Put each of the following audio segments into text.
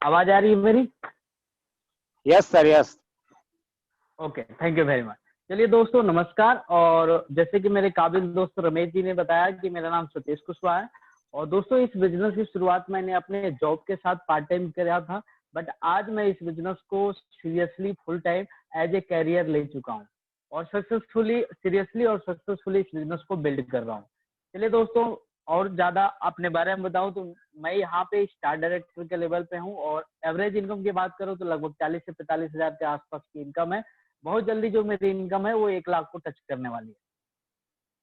आवाज आ रही है मेरी? Yes sir, yes. Okay, thank you very much. चलिए दोस्तों, नमस्कार। और जैसे कि मेरे काबिल दोस्त रमेश जी ने बताया कि मेरा नाम सतीश कुशवाहा है। और दोस्तों, इस बिजनेस की शुरुआत मैंने अपने जॉब के साथ पार्ट टाइम किया था, बट आज मैं इस बिजनेस को seriously full time as a career ले चुका हूँ और सीरियसली और सक्सेसफुली इस बिजनेस को बिल्ड कर रहा हूँ। चलिए दोस्तों, और ज्यादा अपने बारे में बताऊं तो मैं यहाँ पे स्टार डायरेक्टर के लेवल पे हूँ और एवरेज इनकम की बात करूँ तो लगभग 40 से 45 हजार के आसपास की इनकम है। बहुत जल्दी जो मेरी इनकम है वो 1 लाख को टच करने वाली है।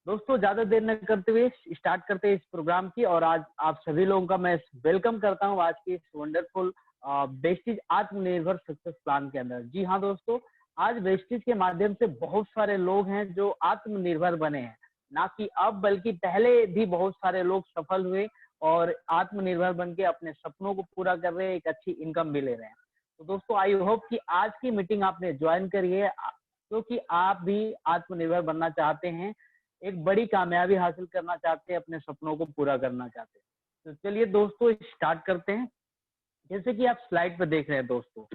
दोस्तों, ज्यादा देर न करते हुए स्टार्ट करते हैं इस प्रोग्राम की। और आज आप सभी लोगों का मैं वेलकम करता हूँ आज की इस वंडरफुल वेस्टिज आत्मनिर्भर सक्सेस प्लान के अंदर। जी हाँ दोस्तों, आज वेस्टिज के माध्यम से बहुत सारे लोग हैं जो आत्मनिर्भर बने हैं। ना कि अब, बल्कि पहले भी बहुत सारे लोग सफल हुए और आत्मनिर्भर बन के अपने सपनों को पूरा कर रहे हैं, एक अच्छी इनकम भी ले रहे हैं। तो दोस्तों, आई होप कि आज की मीटिंग आपने ज्वाइन करी है क्योंकि आप भी आत्मनिर्भर बनना चाहते हैं, एक बड़ी कामयाबी हासिल करना चाहते हैं, अपने सपनों को पूरा करना चाहते हैं। तो चलिए दोस्तों, स्टार्ट करते हैं। जैसे कि आप स्लाइड पर देख रहे हैं दोस्तों।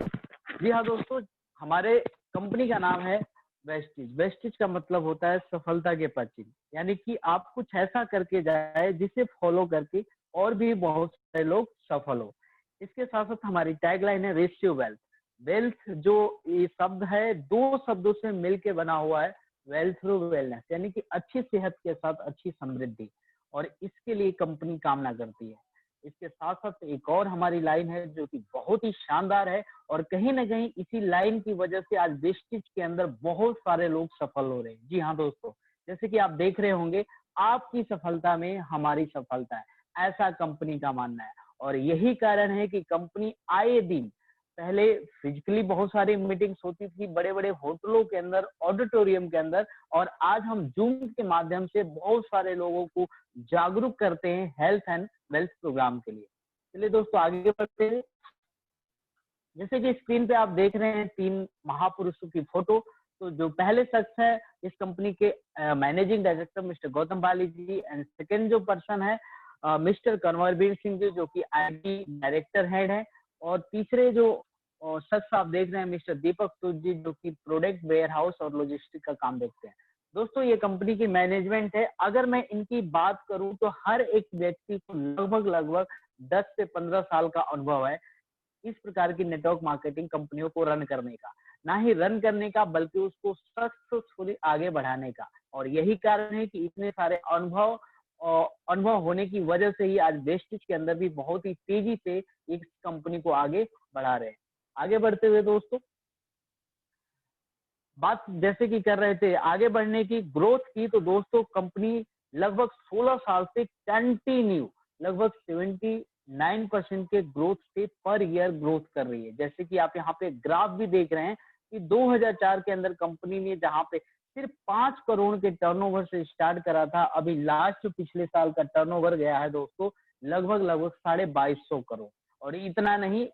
जी हाँ दोस्तों, हमारे कंपनी का नाम है वेस्टिज। वेस्टिज का मतलब होता है सफलता के पश्चिम, यानी कि आप कुछ ऐसा करके जाए जिसे फॉलो करके और भी बहुत सारे लोग सफल हो। इसके साथ साथ हमारी टैगलाइन है रेशियो वेल्थ। वेल्थ जो ये शब्द है, 2 शब्दों से मिलके बना हुआ है, वेल्थ थ्रू वेलनेस, यानी कि अच्छी सेहत के साथ अच्छी समृद्धि। और इसके लिए कंपनी कामना करती है। इसके साथ साथ एक और हमारी लाइन है जो कि बहुत ही शानदार है और कहीं ना कहीं इसी लाइन की वजह से आज वेस्टिज के अंदर बहुत सारे लोग सफल हो रहे हैं। जी हाँ दोस्तों, जैसे कि आप देख रहे होंगे, आपकी सफलता में हमारी सफलता है, ऐसा कंपनी का मानना है। और यही कारण है कि कंपनी आए दिन, पहले फिजिकली बहुत सारी मीटिंग्स होती थी बड़े बड़े होटलों के अंदर, ऑडिटोरियम के अंदर, और आज हम जूम के माध्यम से बहुत सारे लोगों को जागरूक करते हैं हेल्थ एंड वेल्थ प्रोग्राम के लिए। चलिए दोस्तों, आगे बढ़ते हैं। जैसे कि स्क्रीन पे आप देख रहे हैं 3 महापुरुषों की फोटो। तो जो पहले शख्स है इस कंपनी के managing director mister Gautam Bali ji, and second जो पर्सन है मिस्टर कन्वरवीर सिंह जी, जो कि आईटी डायरेक्टर हेड है। और तीसरे जो शख्स आप देख रहे हैं मिस्टर दीपक सूद जी, जो कि प्रोडक्ट वेयर हाउस और लॉजिस्टिक का काम देखते हैं। दोस्तों, ये कंपनी की मैनेजमेंट है। अगर मैं इनकी बात करूं तो हर एक व्यक्ति को लगभग 10 से 15 साल का अनुभव है इस प्रकार की नेटवर्क मार्केटिंग कंपनियों को रन करने का, ना ही रन करने का बल्कि उसको सक्सेसफुली आगे बढ़ाने का। और यही कारण है कि इतने सारे अनुभव होने की वजह से ही आज वेस्टिज के अंदर भी बहुत ही तेजी से इस कंपनी को आगे बढ़ा रहे हैं। आगे बढ़ते हुए दोस्तों, बात जैसे कि कर रहे थे आगे बढ़ने की, ग्रोथ की, तो दोस्तों कंपनी लगभग 16 साल से कंटिन्यू लगभग 79% के ग्रोथ से पर ईयर ग्रोथ कर रही है। जैसे कि आप यहाँ पे ग्राफ भी देख रहे हैं कि 2004 के अंदर कंपनी ने जहाँ पे सिर्फ 5 करोड़ के टर्नओवर से स्टार्ट करा था, अभी लास्ट जो पिछले साल का टर्नओवर गया है दोस्तों लगभग 2250 करोड़। और इतना नहीं,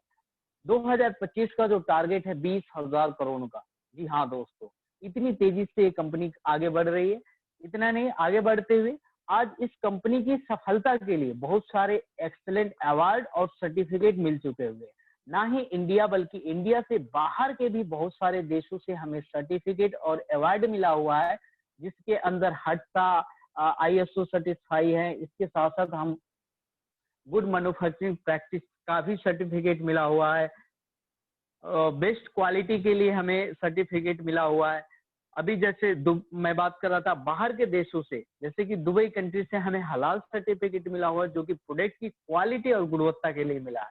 2025 का जो टारगेट है 20,000 करोड़ का। जी हाँ दोस्तों, इतनी तेजी से ये कंपनी आगे बढ़ रही है। इतना नहीं, आगे बढ़ते हुए आज इस कंपनी की सफलता के लिए बहुत सारे एक्सीलेंट अवार्ड और सर्टिफिकेट मिल चुके हुए हैं। ना ही इंडिया बल्कि इंडिया से बाहर के भी बहुत सारे देशों से हमें सर्टिफिकेट और अवार्ड मिला हुआ है, जिसके अंदर हट्टा ISO सर्टिफाई है। इसके साथ साथ हम गुड मैन्युफैक्चरिंग प्रैक्टिस का भी सर्टिफिकेट मिला हुआ है। बेस्ट क्वालिटी के लिए हमें सर्टिफिकेट मिला हुआ है। अभी जैसे मैं बात कर रहा था बाहर के देशों से, जैसे कि दुबई कंट्री से हमें हलाल सर्टिफिकेट मिला हुआ है, जो कि प्रोडक्ट की क्वालिटी और गुणवत्ता के लिए मिला है।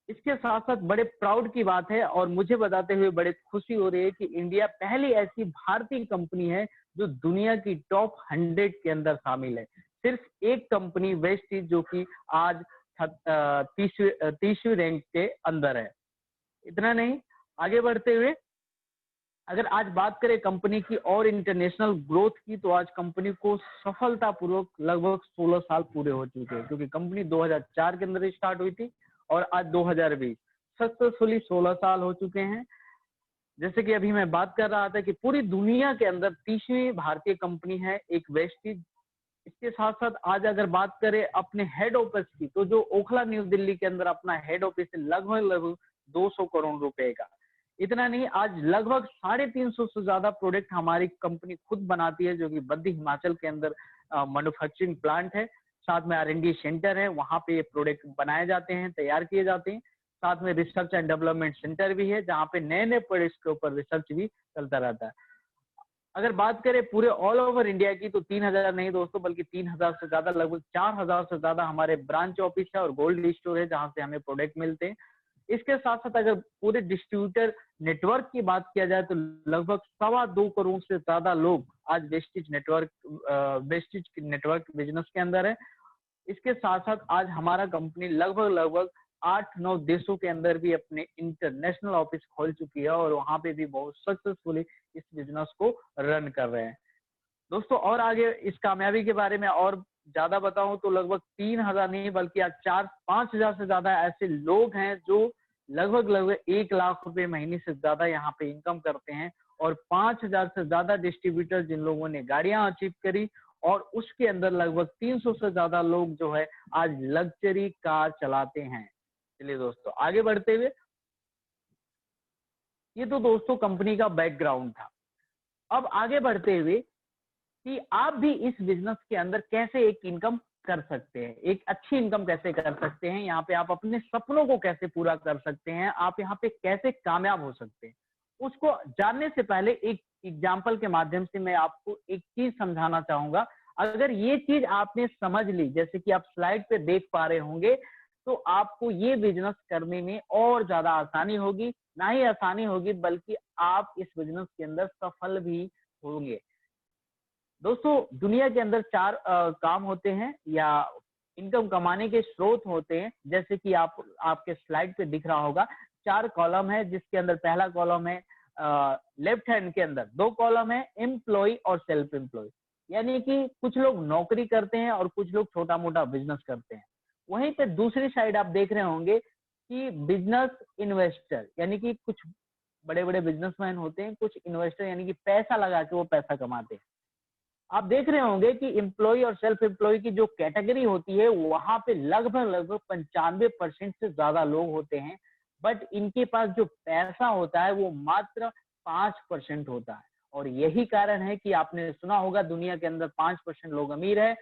इसके साथ साथ बड़े प्राउड की बात है और मुझे बताते हुए बड़े खुशी हो रही है कि इंडिया पहली ऐसी भारतीय कंपनी है जो दुनिया की टॉप 100 के अंदर शामिल है। सिर्फ एक कंपनी वेस्टिज जो कि आज 30वीं रैंक के अंदर है। इतना नहीं, आगे बढ़ते हुए अगर आज बात करें कंपनी की और इंटरनेशनल ग्रोथ की, तो आज कंपनी को सफलतापूर्वक लगभग 16 साल पूरे हो चुके हैं, क्योंकि कंपनी 2004 के अंदर स्टार्ट हुई थी और आज 2020 सक्सेसफुली 16 साल हो चुके हैं। जैसे कि अभी मैं बात कर रहा था कि पूरी दुनिया के अंदर 30वीं भारतीय कंपनी है एक वेस्टिज, इसके साथ साथ आज अगर बात करें अपने हेड ऑफिस की, तो जो ओखला न्यू दिल्ली के अंदर अपना हेड ऑफिस है लगभग 200 करोड़ रुपए का। इतना नहीं, आज लगभग 350 से ज्यादा प्रोडक्ट हमारी कंपनी खुद बनाती है, जो कि बद्दी हिमाचल के अंदर मैन्युफैक्चरिंग प्लांट है। साथ में R&D सेंटर है, वहां पे ये प्रोडक्ट बनाए जाते हैं, तैयार किए जाते हैं। साथ में रिसर्च एंड डेवलपमेंट सेंटर भी है, जहाँ पे नए नए प्रोडक्ट्स के ऊपर रिसर्च भी चलता रहता है। अगर बात करें पूरे ऑल ओवर इंडिया की, तो 3000 नहीं दोस्तों, बल्कि 3000 से ज्यादा, लगभग 4000 से ज्यादा हमारे ब्रांच ऑफिस है और गोल्ड स्टोर है, जहां से हमें प्रोडक्ट मिलते हैं। इसके साथ साथ अगर पूरे डिस्ट्रीब्यूटर नेटवर्क की बात किया जाए, तो लगभग 2.25 करोड़ से ज्यादा लोग आज वेस्टिज नेटवर्क बिजनेस के अंदर है। इसके साथ साथ आज हमारा कंपनी लगभग 8-9 देशों के अंदर भी अपने इंटरनेशनल ऑफिस खोल चुकी है, और वहां पे भी बहुत सक्सेसफुली इस बिजनेस को रन कर रहे हैं दोस्तों। और आगे इस कामयाबी के बारे में और ज्यादा बताऊं तो लगभग 3000 नहीं, बल्कि आज 4-5 हजार से ज्यादा ऐसे लोग हैं जो लगभग 1 लाख रुपए महीने से ज्यादा यहाँ पे इनकम करते हैं, और 5000 से ज्यादा डिस्ट्रीब्यूटर जिन लोगों ने गाड़ियां अचीव करी, और उसके अंदर लगभग 300 से ज्यादा लोग जो है आज लग्जरी कार चलाते हैं। चलिए दोस्तों आगे बढ़ते हुए, ये तो दोस्तों कंपनी का बैकग्राउंड था। अब आगे बढ़ते हुए कि आप भी इस बिजनेस के अंदर कैसे एक इनकम कर सकते हैं, एक अच्छी इनकम कैसे कर सकते हैं, यहाँ पे आप अपने सपनों को कैसे पूरा कर सकते हैं, आप यहाँ पे कैसे कामयाब हो सकते हैं, उसको जानने से पहले एक एग्जाम्पल के माध्यम से मैं आपको एक चीज समझाना चाहूंगा। अगर ये चीज आपने समझ ली, जैसे कि आप स्लाइड पे देख पा रहे होंगे, तो आपको ये बिजनेस करने में और ज्यादा आसानी होगी। ना ही आसानी होगी, बल्कि आप इस बिजनेस के अंदर सफल भी होंगे। दोस्तों दुनिया के अंदर 4 काम होते हैं या इनकम कमाने के स्रोत होते हैं, जैसे कि आपके स्लाइड पे दिख रहा होगा। 4 कॉलम है, जिसके अंदर पहला कॉलम है लेफ्ट हैंड के अंदर 2 कॉलम है एम्प्लॉय और सेल्फ एम्प्लॉय, यानी कि कुछ लोग नौकरी करते हैं और कुछ लोग छोटा मोटा बिजनेस करते हैं। वहीं पे दूसरी साइड आप देख रहे होंगे कि बिजनेस इन्वेस्टर, यानी कि कुछ बड़े बड़े बिजनेसमैन होते हैं, कुछ इन्वेस्टर यानी कि पैसा लगा के वो पैसा कमाते हैं। आप देख रहे होंगे कि एम्प्लॉय और सेल्फ एम्प्लॉय की जो कैटेगरी होती है, वहां पे लगभग 95% से ज्यादा लोग होते हैं, बट इनके पास जो पैसा होता है वो मात्र 5% होता है। और यही कारण है कि आपने सुना होगा दुनिया के अंदर 5% लोग अमीर है,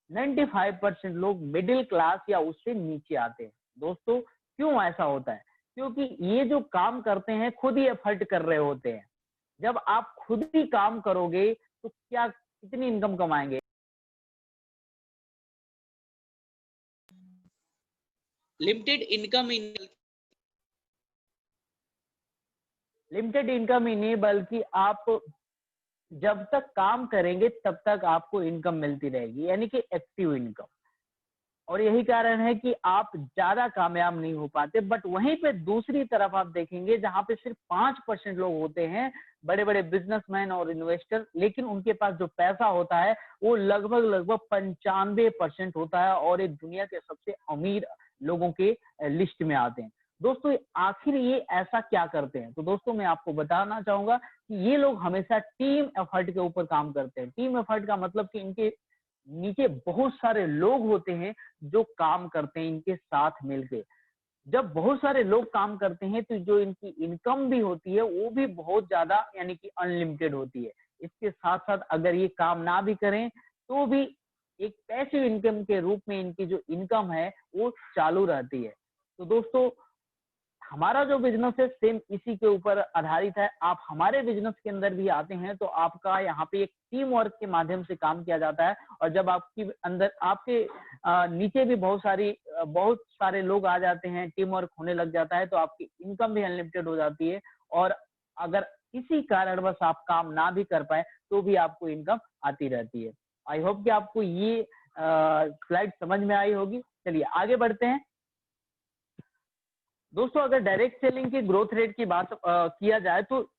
95% लोग मिडिल क्लास या उससे नीचे आते हैं। दोस्तों क्यों ऐसा होता है? क्योंकि ये जो काम करते हैं खुद ही एफर्ट कर रहे होते हैं। जब आप खुद ही काम करोगे तो क्या कितनी इनकम कमाएंगे? लिमिटेड इनकम लिमिटेड इनकम ही नहीं, बल्कि आप जब तक काम करेंगे तब तक आपको इनकम मिलती रहेगी, यानी कि एक्टिव इनकम। और यही कारण है कि आप ज्यादा कामयाब नहीं हो पाते। बट वहीं पे दूसरी तरफ आप देखेंगे जहां पे सिर्फ 5% लोग होते हैं, बड़े बड़े बिजनेसमैन और इन्वेस्टर, लेकिन उनके पास जो पैसा होता है वो लगभग 95% होता है, और एक दुनिया के सबसे अमीर लोगों के लिस्ट में आते हैं। दोस्तों आखिर ये ऐसा क्या करते हैं? तो दोस्तों मैं आपको बताना चाहूंगा कि ये लोग हमेशा टीम एफर्ट के ऊपर काम करते हैं। टीम एफर्ट का मतलब कि इनके नीचे बहुत सारे लोग होते हैं जो काम करते हैं इनके साथ मिलके। जब बहुत सारे लोग काम करते हैं तो जो इनकी इनकम भी होती है वो भी बहुत ज्यादा, यानी कि अनलिमिटेड होती है। इसके साथ साथ अगर ये काम ना भी करें तो भी एक पैसिव इनकम के रूप में इनकी जो इनकम है वो चालू रहती है। तो दोस्तों हमारा जो बिजनेस है सेम इसी के ऊपर आधारित है। आप हमारे बिजनेस के अंदर भी आते हैं तो आपका यहाँ पे एक टीम वर्क के माध्यम से काम किया जाता है, और जब आपकी अंदर आपके नीचे भी बहुत सारे लोग आ जाते हैं, टीम वर्क होने लग जाता है, तो आपकी इनकम भी अनलिमिटेड हो जाती है। और अगर किसी कारणवश आप काम ना भी कर पाए तो भी आपको इनकम आती रहती है। आई होप कि आपको ये स्लाइड समझ में आई होगी। चलिए आगे बढ़ते हैं। दोस्तों अगर डायरेक्ट सेलिंग की ग्रोथ रेट की बात किया जाए तो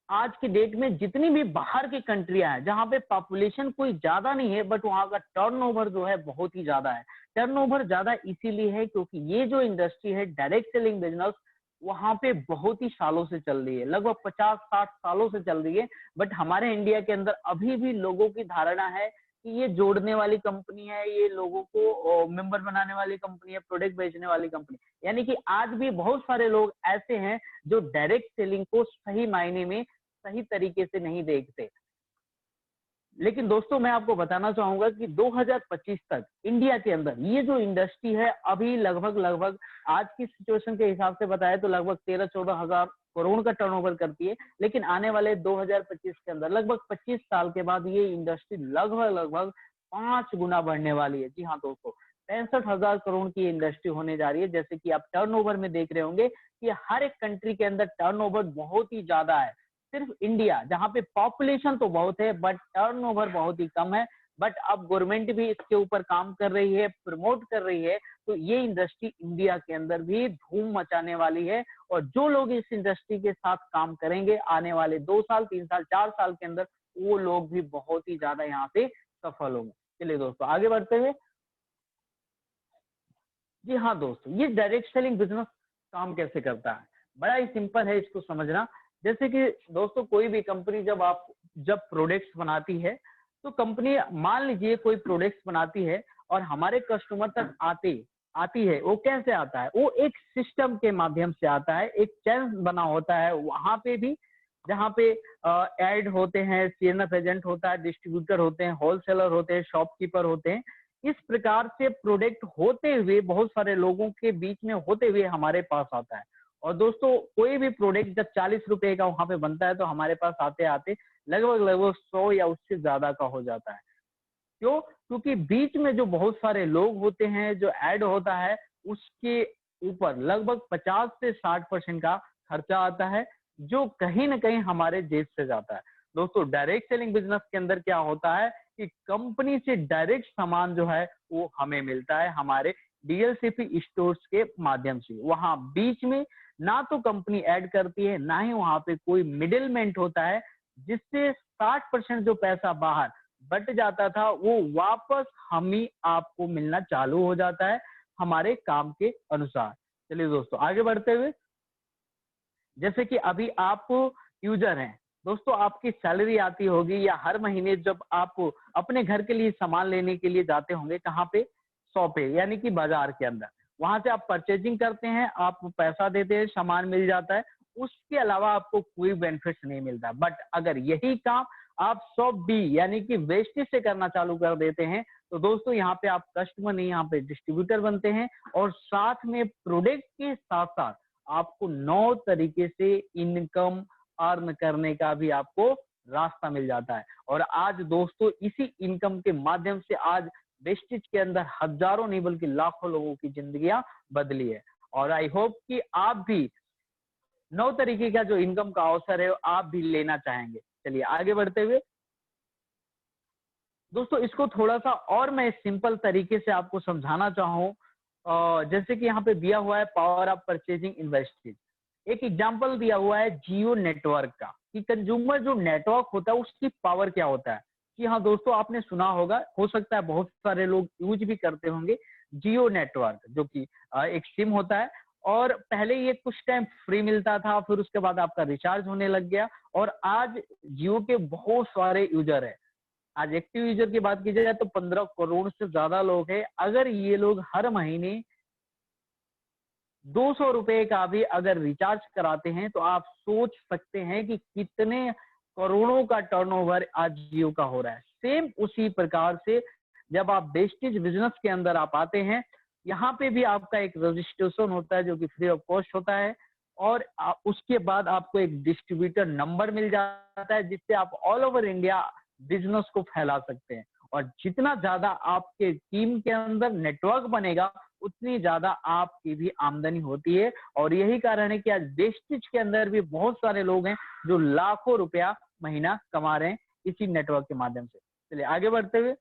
आज की डेट में जितनी भी बाहर की कंट्रियां हैं जहां पे पॉपुलेशन कोई ज्यादा नहीं है, बट वहां का टर्नओवर जो है बहुत ही ज्यादा है। टर्नओवर ज्यादा इसीलिए है क्योंकि ये जो इंडस्ट्री है डायरेक्ट सेलिंग बिजनेस, वहां पे बहुत ही सालों से चल रही है, लगभग 50-60 सालों से चल रही है। बट हमारे इंडिया के अंदर अभी भी लोगों की धारणा है कि ये जोड़ने वाली कंपनी है, ये लोगों को मेंबर बनाने वाली कंपनी है, प्रोडक्ट बेचने वाली कंपनी। यानी कि आज भी बहुत सारे लोग ऐसे हैं जो डायरेक्ट सेलिंग को सही मायने में सही तरीके से नहीं देखते। लेकिन दोस्तों मैं आपको बताना चाहूंगा कि 2025 तक इंडिया के अंदर ये जो इंडस्ट्री है अभी लगभग आज की सिचुएशन के हिसाब से बताया तो लगभग 13-14 हजार करोड़ का टर्नओवर करती है। लेकिन आने वाले 2025 के अंदर लगभग 25 साल के बाद ये इंडस्ट्री लगभग 5 गुना बढ़ने वाली है। जी हाँ दोस्तों, 65,000 करोड़ की इंडस्ट्री होने जा रही है। जैसे कि आप टर्नओवर में देख रहे होंगे कि हर एक कंट्री के अंदर टर्नओवर बहुत ही ज्यादा है। सिर्फ इंडिया जहां पे पॉपुलेशन तो बहुत है बट टर्नओवर बहुत ही कम है। बट अब गवर्नमेंट भी इसके ऊपर काम कर रही है, प्रमोट कर रही है, तो ये इंडस्ट्री इंडिया के अंदर भी धूम मचाने वाली है। और जो लोग इस इंडस्ट्री के साथ काम करेंगे आने वाले 2 साल 3 साल 4 साल के अंदर, वो लोग भी बहुत ही ज्यादा यहाँ पे सफल होंगे। चलिए दोस्तों आगे बढ़ते हुए, जी हाँ दोस्तों, ये डायरेक्ट सेलिंग बिजनेस काम कैसे करता है, बड़ा ही सिंपल है इसको समझना। जैसे कि दोस्तों कोई भी कंपनी जब प्रोडक्ट्स बनाती है, तो कंपनी मान लीजिए कोई प्रोडक्ट्स बनाती है और हमारे कस्टमर तक आती है, वो कैसे आता है, वो एक सिस्टम के माध्यम से आता है। एक चैनल बना होता है वहां पे भी, जहाँ पे एड होते हैं, सीएनएफ एजेंट होता है, डिस्ट्रीब्यूटर होते हैं, होलसेलर होते हैं, शॉपकीपर होते हैं। इस प्रकार से प्रोडक्ट होते हुए बहुत सारे लोगों के बीच में होते हुए हमारे पास आता है। और दोस्तों कोई भी प्रोडक्ट जब 40 रुपए का वहां पे बनता है तो हमारे पास आते आते लगभग 100 या उससे ज्यादा का हो जाता है। क्यों? क्योंकि बीच में जो बहुत सारे लोग होते हैं, जो ऐड होता है उसके ऊपर लगभग 50 से 60% का खर्चा आता है, जो कहीं ना कहीं हमारे जेब से जाता है। दोस्तों डायरेक्ट सेलिंग बिजनेस के अंदर क्या होता है कि कंपनी से डायरेक्ट सामान जो है वो हमें मिलता है हमारे डीएलसीपी स्टोर्स के माध्यम से। वहां बीच में ना तो कंपनी ऐड करती है, ना ही वहां पे कोई मिडिलमेन होता है, जिससे 60% जो पैसा बाहर बट जाता था वो वापस हम ही आपको मिलना चालू हो जाता है हमारे काम के अनुसार। चलिए दोस्तों आगे बढ़ते हुए, जैसे कि अभी आप यूजर हैं दोस्तों, आपकी सैलरी आती होगी या हर महीने जब आप अपने घर के लिए सामान लेने के लिए जाते होंगे, कहाँ पे, शॉप पे, यानी कि बाजार के अंदर, वहां से आप परचेजिंग करते हैं, आप पैसा देते हैं, सामान मिल जाता है, उसके अलावा आपको कोई बेनिफिट नहीं मिलता। बट अगर यही काम आप शॉप बी यानी कि वेस्टेज से करना चालू कर देते हैं, तो दोस्तों यहाँ पे आप कस्टमर नहीं, यहाँ पे डिस्ट्रीब्यूटर बनते हैं। और साथ में प्रोडक्ट के साथ साथ आपको 9 तरीके से इनकम अर्न करने का भी आपको रास्ता मिल जाता है। और आज दोस्तों इसी इनकम के माध्यम से आज वेस्टेज के अंदर हजारों नहीं बल्कि लाखों लोगों की जिंदगियां बदली है। और आई होप कि आप भी 9 तरीके का जो इनकम का अवसर है आप भी लेना चाहेंगे। चलिए आगे बढ़ते हुए, दोस्तों इसको थोड़ा सा और मैं सिंपल तरीके से आपको समझाना चाहूँ। जैसे कि यहाँ पे दिया हुआ है पावर ऑफ परचेजिंग इन्वेस्टेज, एक एग्जांपल दिया हुआ है जियो नेटवर्क का, कि कंज्यूमर जो नेटवर्क होता है उसकी पावर क्या होता है। कि हाँ दोस्तों आपने सुना होगा, हो सकता है बहुत सारे लोग यूज भी करते होंगे जियो नेटवर्क, जो कि एक सिम होता है। और पहले ये कुछ टाइम फ्री मिलता था, फिर उसके बाद आपका रिचार्ज होने लग गया। और आज जियो के बहुत सारे यूजर है। आज एक्टिव यूजर की बात की जाए तो 15 करोड़ से ज्यादा लोग हैं। अगर ये लोग हर महीने 200 रुपए का भी अगर रिचार्ज कराते हैं तो आप सोच सकते हैं कि कितने करोड़ों का टर्नओवर आज जियो का हो रहा है। सेम उसी प्रकार से जब आप वेस्टेज बिजनेस के अंदर आप आते हैं, यहाँ पे भी आपका एक रजिस्ट्रेशन होता है जो कि फ्री ऑफ कॉस्ट होता है। और उसके बाद आपको एक डिस्ट्रीब्यूटर नंबर मिल जाता है, जिससे आप ऑल ओवर इंडिया बिजनेस को फैला सकते हैं। और जितना ज्यादा आपके टीम के अंदर नेटवर्क बनेगा उतनी ज्यादा आपकी भी आमदनी होती है। और यही कारण है कि आज वेस्टेज के अंदर भी बहुत सारे लोग हैं जो लाखों रुपया महीना कमा रहे हैं इसी नेटवर्क के माध्यम से। चलिए आगे बढ़ते हुए,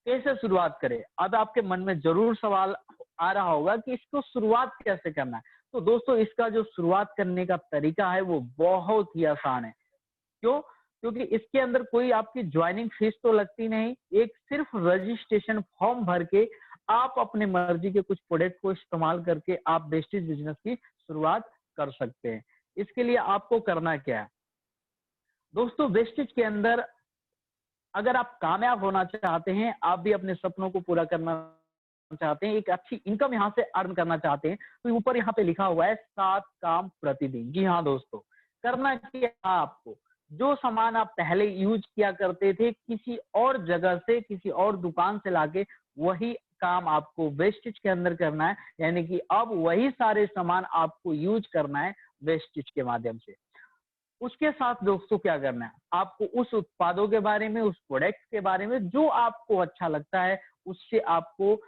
कैसे शुरुआत करें, अब आपके मन में जरूर सवाल आ रहा होगा कि इसको शुरुआत कैसे करना है। तो दोस्तों इसका जो शुरुआत करने का तरीका है वो बहुत ही आसान है। क्यों? क्योंकि इसके अंदर कोई आपकी ज्वाइनिंग फीस तो लगती नहीं। एक सिर्फ रजिस्ट्रेशन फॉर्म भर के आप अपने मर्जी के कुछ प्रोडक्ट को इस्तेमाल करके आप वेस्टेज बिजनेस की शुरुआत कर सकते हैं। इसके लिए आपको करना क्या है दोस्तों, वेस्टेज के अंदर अगर आप कामयाब होना चाहते हैं, आप भी अपने सपनों को पूरा करना चाहते हैं, एक अच्छी इनकम यहाँ से अर्न करना चाहते हैं, तो ऊपर यहाँ पे लिखा हुआ है 7 काम प्रतिदिन। जी हाँ दोस्तों, करना क्या है आपको, जो सामान आप पहले यूज किया करते थे किसी और जगह से, किसी और दुकान से लाके, वही काम आपको वेस्टेज के अंदर करना है। यानी कि अब वही सारे सामान आपको यूज करना है वेस्टेज के माध्यम से। उसके साथ दोस्तों क्या करना है, आपको उस उत्पादों के बारे में, उस प्रोडक्ट के बारे में जो आपको अच्छा लगता है, उससे आपको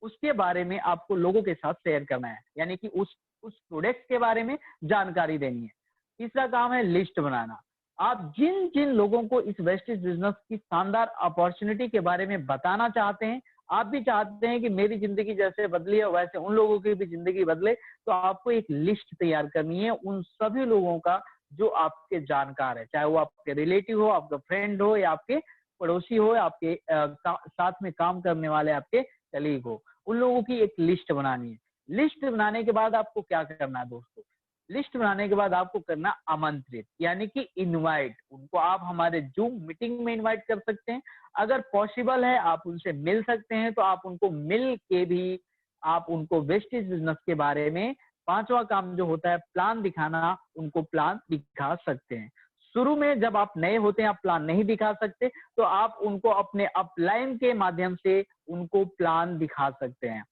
उसके बारे में आपको लोगों के साथ शेयर करना है, यानी कि उस प्रोडक्ट के बारे में जानकारी देनी है। तीसरा काम है लिस्ट बनाना। आप जिन जिन लोगों को इस वेस्टेज बिजनेस की शानदार अपॉर्चुनिटी के बारे में बताना चाहते हैं, आप भी चाहते हैं कि मेरी जिंदगी जैसे बदली है वैसे उन लोगों की भी जिंदगी बदले, तो आपको एक लिस्ट तैयार करनी है उन सभी लोगों का जो आपके जानकार है, चाहे वो आपके रिलेटिव हो, आपका फ्रेंड हो, या आपके पड़ोसी हो, या आपके साथ में काम करने वाले आपके कलीग हो। उन लोगों की एक लिस्ट बनानी है। लिस्ट बनाने के बाद आपको क्या करना है दोस्तों, लिस्ट बनाने के बाद आपको करना आमंत्रित, यानी कि इनवाइट। उनको आप हमारे जूम मीटिंग में इनवाइट कर सकते हैं। अगर पॉसिबल है आप उनसे मिल सकते हैं, तो आप उनको मिल के भी आप उनको वेस्टेज बिजनेस के बारे में, पांचवा काम जो होता है प्लान दिखाना, उनको प्लान दिखा सकते हैं। शुरू में जब आप नए होते हैं, आप प्लान नहीं दिखा सकते, तो आप उनको अपने अपलाइन के माध्यम से उनको प्लान दिखा सकते हैं।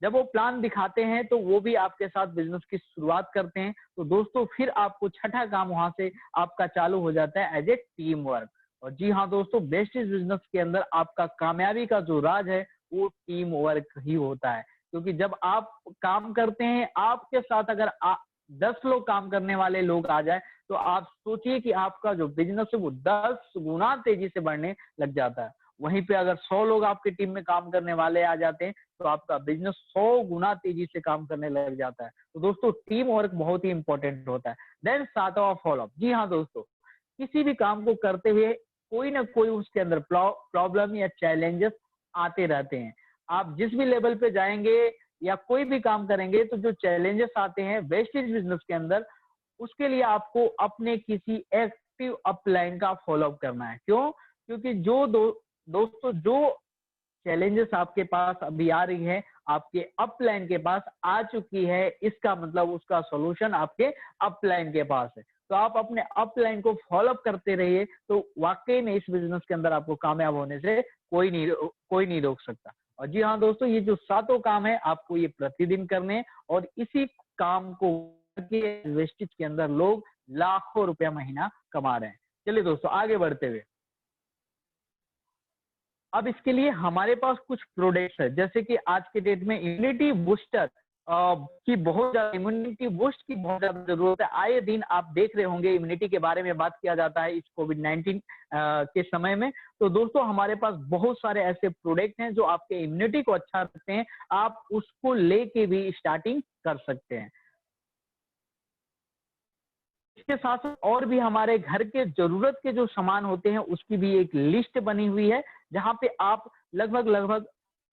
जब वो प्लान दिखाते हैं तो वो भी आपके साथ बिजनेस की शुरुआत करते हैं। तो दोस्तों फिर आपको छठा काम वहां से आपका चालू हो जाता है, एज ए टीम वर्क। और जी हाँ दोस्तों, वेस्टेज बिजनेस के अंदर आपका कामयाबी का जो राज है वो टीम वर्क ही होता है। क्योंकि जब आप काम करते हैं, आपके साथ अगर 10 लोग काम करने वाले लोग आ जाए, तो आप सोचिए कि आपका जो बिजनेस है वो 10 गुना तेजी से बढ़ने लग जाता है। वहीं पे अगर 100 लोग आपकी टीम में काम करने वाले आ जाते हैं, तो आपका बिजनेस 100 गुना तेजी से काम करने लग जाता है। तो दोस्तों टीम वर्क बहुत ही इंपॉर्टेंट होता है। देन सातवां फॉलोअप। जी हाँ दोस्तों, किसी भी काम को करते हुए कोई ना कोई उसके अंदर प्रॉब्लम या चैलेंजेस आते रहते हैं। आप जिस भी लेवल पे जाएंगे या कोई भी काम करेंगे, तो जो चैलेंजेस आते हैं वेस्टेज बिजनेस के अंदर, उसके लिए आपको अपने किसी एक्टिव अपलाइन का फॉलोअप करना है। क्यों? क्योंकि दोस्तों जो चैलेंजेस आपके पास अभी आ रही है, आपके अपलाइन के पास आ चुकी है, इसका मतलब उसका सॉल्यूशन आपके अपलाइन के पास है। तो आप अपने अपलाइन को फॉलोअप करते रहिए, तो वाकई में इस बिजनेस के अंदर आपको कामयाब होने से कोई नहीं रोक सकता। और जी हाँ दोस्तों, ये जो सातों काम है आपको ये प्रतिदिन करने हैं, और इसी काम को करके वेस्टेज के अंदर लोग लाखों रुपया महीना कमा रहे हैं। चलिए दोस्तों आगे बढ़ते हुए, अब इसके लिए हमारे पास कुछ प्रोडक्ट्स है, जैसे कि आज के डेट में इम्यूनिटी बूस्टर की बहुत ज्यादा, इम्यूनिटी बूस्ट की बहुत ज्यादा जरूरत है। आए दिन आप देख रहे होंगे इम्यूनिटी के बारे में बात किया जाता है इस कोविड-19 के समय में। तो दोस्तों हमारे पास बहुत सारे ऐसे प्रोडक्ट हैं जो आपके इम्यूनिटी को अच्छा रखते हैं, आप उसको लेके भी स्टार्टिंग कर सकते हैं। इसके साथ साथ और भी हमारे घर के जरूरत के जो सामान होते हैं उसकी भी एक लिस्ट बनी हुई है, जहां पे आप लगभग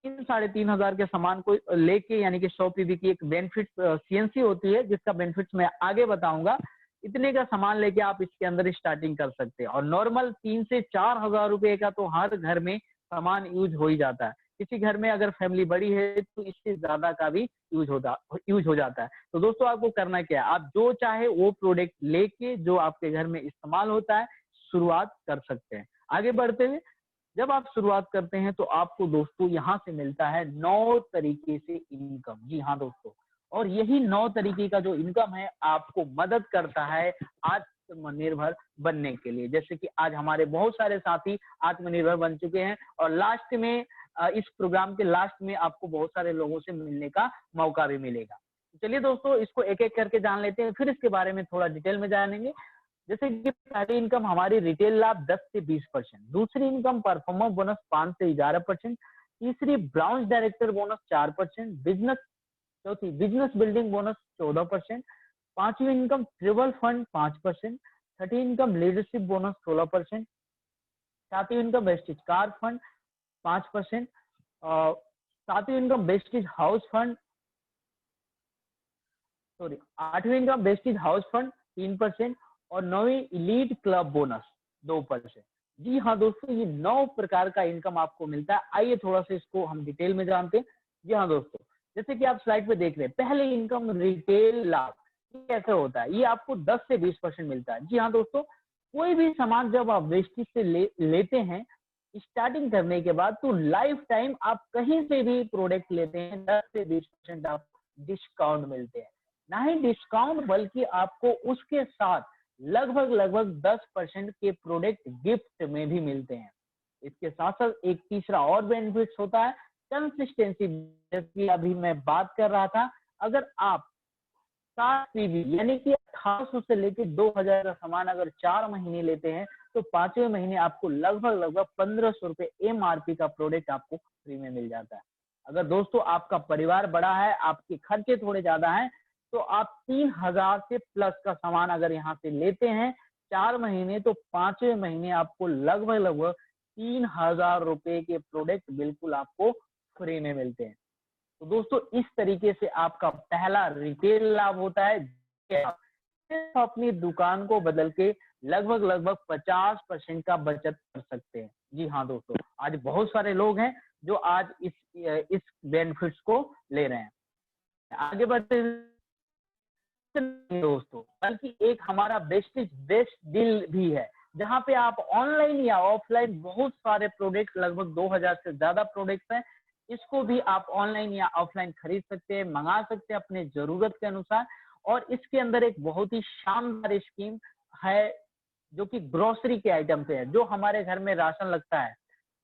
3-3,500 के सामान को लेके, यानी कि 100 पीवी की एक बेनिफिट सीएनसी होती है जिसका बेनिफिट्स मैं आगे बताऊंगा, इतने का सामान लेके आप इसके अंदर स्टार्टिंग कर सकते हैं। और नॉर्मल 3 से 4,000 रुपए का तो हर घर में सामान यूज हो ही जाता है। किसी घर में अगर फैमिली बड़ी है तो इससे ज्यादा का भी यूज हो जाता है। तो दोस्तों आपको करना क्या है, आप जो चाहे वो प्रोडक्ट लेके जो आपके घर में इस्तेमाल होता है शुरुआत कर सकते हैं। आगे बढ़ते हुए, जब आप शुरुआत करते हैं तो आपको दोस्तों यहाँ से मिलता है 9 तरीके से इनकम। जी हाँ दोस्तों, और यही 9 तरीके का जो इनकम है आपको मदद करता है आत्मनिर्भर बनने के लिए। जैसे कि आज हमारे बहुत सारे साथी आत्मनिर्भर बन चुके हैं, और लास्ट में इस प्रोग्राम के लास्ट में आपको बहुत सारे लोगों से मिलने का मौका भी मिलेगा। चलिए दोस्तों इसको एक एक करके जान लेते हैं, फिर इसके बारे में थोड़ा डिटेल में जानेंगे। जैसे कि पहली इनकम हमारी रिटेल लाभ 10 से 20%, दूसरी इनकम परफॉर्मर बोनस 5 से 11%, तीसरी ब्रांच डायरेक्टर बोनस 4%, चौथी बिजनेस बिल्डिंग बोनस 14%, पांचवी इनकम ट्रेवल फंड 5%, छठी इनकम लीडरशिप बोनस 16%, सातवीं इनकम वेस्टेज कार फंड 5%, सातवीं income wastage house fund, sorry, आठवीं इनकम वेस्टेज हाउस फंड 3%, और नौवीं इलीट क्लब बोनस 2%। जी हाँ दोस्तों, ये 9 प्रकार का इनकम आपको मिलता है। आइए थोड़ा सा इसको हम डिटेल में जानते हैं। जी हाँ दोस्तों, जैसे कि आप स्लाइड पे देख रहे हैं, पहले इनकम रिटेल लाभ, ये कैसे होता है? ये आपको 10 से 20% मिलता है। जी हाँ दोस्तों, कोई भी सामान जब आप वेस्टेज से लेते हैं स्टार्टिंग करने के बाद, तो लाइफ टाइम आप कहीं से भी प्रोडक्ट लेते हैं 10 से 20% आप डिस्काउंट मिलते हैं। ना ही डिस्काउंट, बल्कि आपको उसके साथ लगभग 10% के प्रोडक्ट गिफ्ट में भी मिलते हैं। इसके साथ साथ एक तीसरा और बेनिफिट्स होता है कंसिस्टेंसी, जैसे अभी मैं बात कर रहा था। अगर आप 60 पीवी यानी कि 1800 से लेके 2000 का सामान अगर 4 महीने लेते हैं, तो 5वें महीने आपको लगभग 1500 रुपए एमआरपी का प्रोडक्ट आपको फ्री में मिल जाता है। अगर दोस्तों आपका परिवार बड़ा है, आपके खर्चे थोड़े ज्यादा हैं, तो आप 3000 से प्लस का सामान अगर यहाँ से लेते हैं 4 महीने, तो 5वें महीने आपको लगभग 3000 रुपए के प्रोडक्ट बिल्कुल आपको फ्री में मिलते हैं। तो दोस्तों इस तरीके से आपका पहला रिटेल लाभ होता है कि आप सिर्फ अपनी दुकान को बदल के लगभग 50% का बचत कर सकते हैं। जी हाँ दोस्तों, आज बहुत सारे लोग हैं जो आज इस बेनिफिट्स को ले रहे हैं। आगे बढ़ते दोस्तों, बल्कि एक हमारा बेस्ट डील भी है, जहां पे आप ऑनलाइन या ऑफलाइन बहुत सारे प्रोडक्ट, लगभग 2000 से ज्यादा प्रोडक्ट्स हैं, इसको भी आप ऑनलाइन या ऑफलाइन खरीद सकते हैं, मंगा सकते हैं अपने जरूरत के अनुसार। और इसके अंदर एक बहुत ही शानदार स्कीम है जो कि ग्रोसरी के आइटम पे है, जो हमारे घर में राशन लगता है।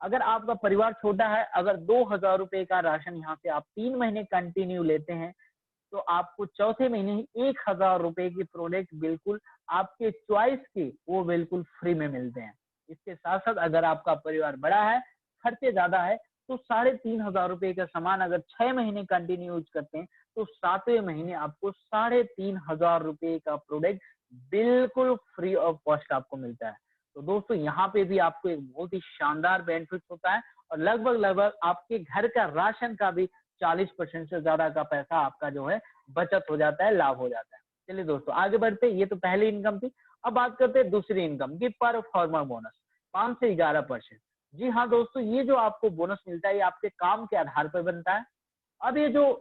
अगर आपका परिवार छोटा है, अगर 2000 रुपए का राशन यहाँ से आप 3 महीने कंटिन्यू लेते हैं, तो आपको चौथे महीने ही 1000 रुपए की प्रोडक्ट बिल्कुल आपके चॉइस के वो बिल्कुल फ्री में मिलते हैं। इसके साथ साथ अगर आपका परिवार बड़ा है, खर्चे ज्यादा है, तो 3500 रुपए का सामान अगर 6 महीने कंटिन्यू यूज करते हैं, तो 7वें महीने आपको 3500 रुपए का प्रोडक्ट बिल्कुल फ्री ऑफ कॉस्ट आपको मिलता है। तो दोस्तों यहाँ पे भी आपको एक बहुत ही शानदार बेनिफिट होता है, और लगभग आपके घर का राशन का भी 40% से ज्यादा का पैसा आपका जो है बचत हो जाता है, लाभ हो जाता है। चलिए दोस्तों आगे बढ़ते, ये तो पहली इनकम थी। अब बात करते हैं दूसरी इनकम की, परफॉर्मर बोनस 5 से 11%। जी हाँ दोस्तों, ये जो आपको बोनस मिलता है, ये आपके काम के आधार पर बनता है। अब ये जो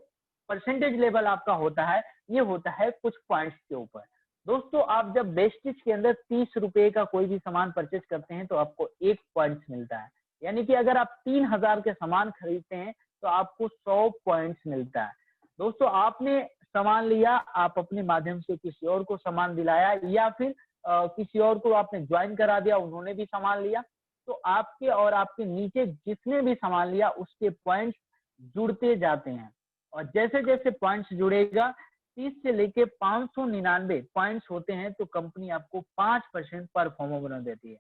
परसेंटेज लेवल आपका होता है, ये होता है कुछ पॉइंट्स के ऊपर। दोस्तों आप जब वेस्टेज के अंदर 30 रुपए का कोई भी सामान परचेज करते हैं, तो आपको 1 पॉइंट्स मिलता है। यानी कि अगर आप 3000 के सामान खरीदते हैं, तो आपको 100 पॉइंट्स मिलता है। दोस्तों आपने सामान लिया, आप अपने माध्यम से किसी और को सामान दिलाया, या फिर किसी और को आपने ज्वाइन करा दिया, उन्होंने भी सामान लिया, तो आपके और आपके नीचे जिसने भी सामान लिया उसके पॉइंट्स जुड़ते जाते हैं। और जैसे जैसे पॉइंट्स जुड़ेगा, 30 से लेके 599 पॉइंट्स होते हैं, तो कंपनी आपको 5% परफॉर्मर बोनस देती है।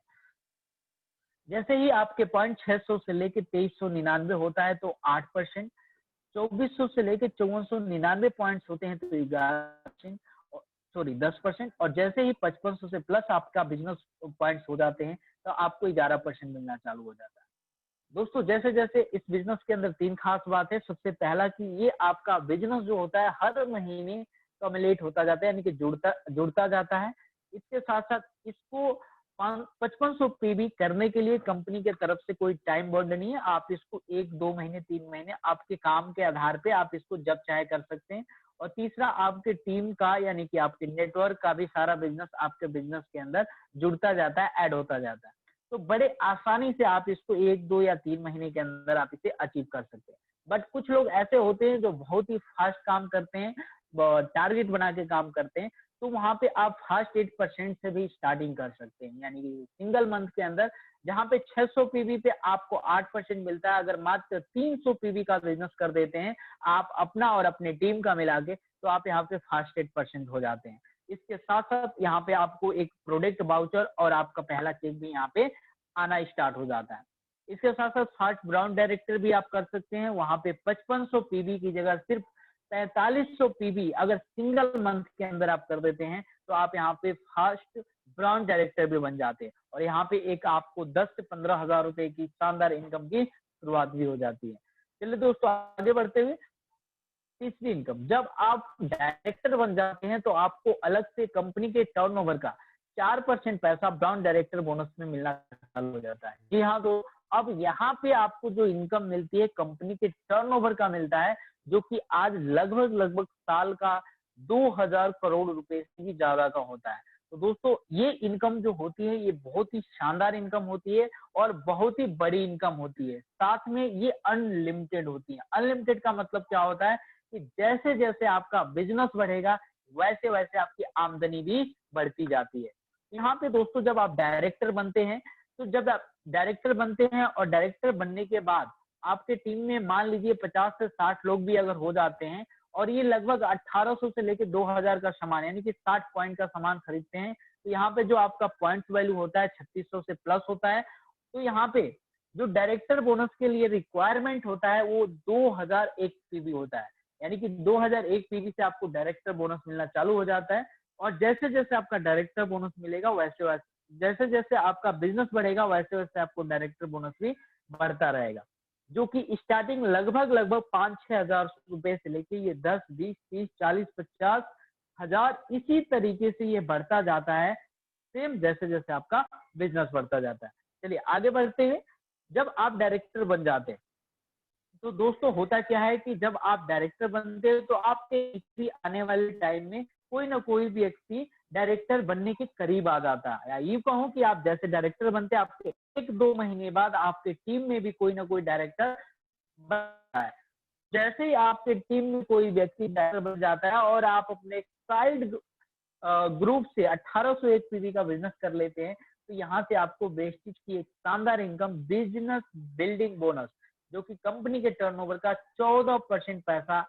जैसे ही आपके पॉइंट 600 से लेके 2399 होता है, तो 8%, 2400 से लेके 5499 पॉइंट्स होते हैं, तो 11%, सॉरी 10%, और जैसे ही 5500 से प्लस आपका बिजनेस पॉइंट्स हो जाते हैं, तो आपको 11% मिलना चालू हो जाता है। दोस्तों जैसे जैसे इस बिजनेस के अंदर 3 खास बात है। सबसे पहला कि ये आपका बिजनेस जो होता है हर महीने कम्युलेट होता जाता है, यानी कि जुड़ता जाता है। इसके साथ साथ इसको 5500 पीबी करने के लिए कंपनी के तरफ से कोई टाइम बॉन्ड नहीं है। आप इसको 1-2 महीने 3 महीने आपके काम के आधार पे आप इसको जब चाहे कर सकते हैं। और तीसरा, आपके टीम का यानी कि आपके नेटवर्क का भी सारा बिजनेस आपके बिजनेस के अंदर जुड़ता जाता है, ऐड होता जाता है। तो बड़े आसानी से आप इसको 1-2 या 3 महीने के अंदर आप इसे अचीव कर सकते हैं। बट कुछ लोग ऐसे होते हैं जो बहुत ही फास्ट काम करते हैं, टारगेट बना के काम करते हैं, तो वहां पे आप फर्स्ट 8% से भी स्टार्टिंग कर सकते हैं। यानी कि सिंगल मंथ के अंदर जहां पे 600 पीवी पे आपको 8% मिलता है, अगर मात्र 300 पीवी का बिजनेस कर देते हैं आप अपना और अपने टीम का मिला के, तो आप यहाँ पे फर्स्ट 8% हो जाते हैं। इसके साथ साथ यहाँ पे आपको एक प्रोडक्ट वाउचर और आपका पहला चेक भी यहाँ पे आना स्टार्ट हो जाता है। इसके साथ साथ फास्ट ब्राउन डायरेक्टर भी आप कर सकते हैं। वहां पे 5500 पीबी की जगह सिर्फ 4500 पीबी अगर सिंगल मंथ के अंदर आप कर देते हैं, तो आप यहाँ पे फास्ट ब्राउन डायरेक्टर भी बन जाते हैं। और यहाँ पे एक आपको 10 से 15,000 रुपए की शानदार इनकम की शुरुआत भी हो जाती है। चलिए दोस्तों आगे बढ़ते हुए, तीसरी इनकम, जब आप डायरेक्टर बन जाते हैं, तो आपको अलग से कंपनी के टर्नओवर का 4% पैसा ब्रांड डायरेक्टर बोनस में मिलना चालू हो जाता है। जी हाँ, तो अब यहाँ पे आपको जो इनकम मिलती है कंपनी के टर्नओवर का मिलता है, जो कि आज लगभग साल का 2000 करोड़ रुपए से भी ज्यादा का होता है। तो दोस्तों ये इनकम जो होती है ये बहुत ही शानदार इनकम होती है और बहुत ही बड़ी इनकम होती है। साथ में ये अनलिमिटेड होती है। अनलिमिटेड का मतलब क्या होता है कि जैसे जैसे आपका बिजनेस बढ़ेगा वैसे वैसे आपकी आमदनी भी बढ़ती जाती है। यहाँ पे दोस्तों जब आप डायरेक्टर बनते हैं, तो जब आप डायरेक्टर बनते हैं और डायरेक्टर बनने के बाद आपके टीम में मान लीजिए 50 से 60 लोग भी अगर हो जाते हैं और ये लगभग 1800 से लेकर 2000 का सामान यानी कि 60 पॉइंट का सामान खरीदते हैं, तो यहाँ पे जो आपका पॉइंट्स वैल्यू होता है 3600 से प्लस होता है। तो यहाँ पे जो डायरेक्टर बोनस के लिए रिक्वायरमेंट होता है वो 2001 पीवी होता है, यानी कि 2001 पीवी से आपको डायरेक्टर बोनस मिलना चालू हो जाता है। और जैसे जैसे आपका डायरेक्टर बोनस मिलेगा वैसे वैसे जैसे जैसे आपका बिजनेस बढ़ेगा वैसे वैसे आपको डायरेक्टर बोनस भी बढ़ता रहेगा, जो कि स्टार्टिंग लगभग 5-6 हजार रुपए से लेके ये 10, 20, 30, 40, 50 हजार इसी तरीके से ये बढ़ता जाता है, सेम जैसे जैसे आपका बिजनेस बढ़ता जाता है। चलिए आगे बढ़ते हैं। जब आप डायरेक्टर बन जाते हैं तो दोस्तों होता क्या है कि जब आप डायरेक्टर बनते हो तो आपके आने वाले टाइम में कोई ना कोई भी व्यक्ति डायरेक्टर बनने के करीब आ जाता है, या ये कहूँ कि आप जैसे डायरेक्टर बनते हैं आपके 1-2 महीने बाद आपके टीम में भी कोई ना कोई डायरेक्टर बनता है। जैसे ही आपके टीम में कोई व्यक्ति डायरेक्टर बन जाता है और आप अपने साइड ग्रुप से 1801 पीवी का बिजनेस कर लेते हैं, तो यहाँ से आपको वेस्टेज की एक शानदार इनकम बिजनेस बिल्डिंग बोनस, जो कि कंपनी के टर्नओवर का 14% पैसा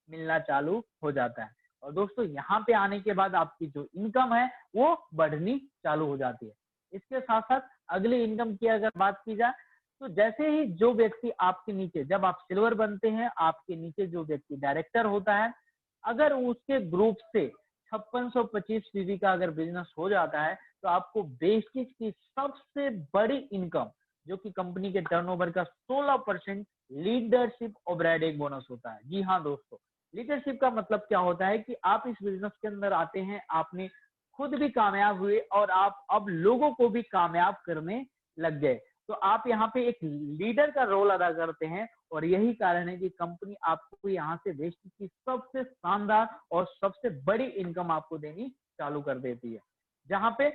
मिलना चालू हो जाता है। और दोस्तों यहाँ पे आने के बाद आपकी जो इनकम है वो बढ़नी चालू हो जाती है। इसके साथ साथ अगली इनकम की अगर बात की जाए, तो जैसे ही जो व्यक्ति आपके नीचे, जब आप सिल्वर बनते हैं, आपके नीचे जो व्यक्ति डायरेक्टर होता है, अगर उसके ग्रुप से 5625 पीवी का अगर बिजनेस हो जाता है, तो आपको वेस्टेज की सबसे बड़ी इनकम, जो कि कंपनी के टर्नओवर का 16% लीडरशिप ओवरहेड बोनस होता है। जी हाँ दोस्तों, लीडरशिप का मतलब क्या होता है कि आप इस बिजनेस के अंदर आते हैं, आपने खुद भी कामयाब हुए और आप अब लोगों को भी कामयाब करने लग गए, तो आप यहाँ पे एक लीडर का रोल अदा करते हैं। और यही कारण है कि कंपनी आपको यहाँ से वेस्टेज की सबसे शानदार और सबसे बड़ी इनकम आपको देनी चालू कर देती है, जहां पे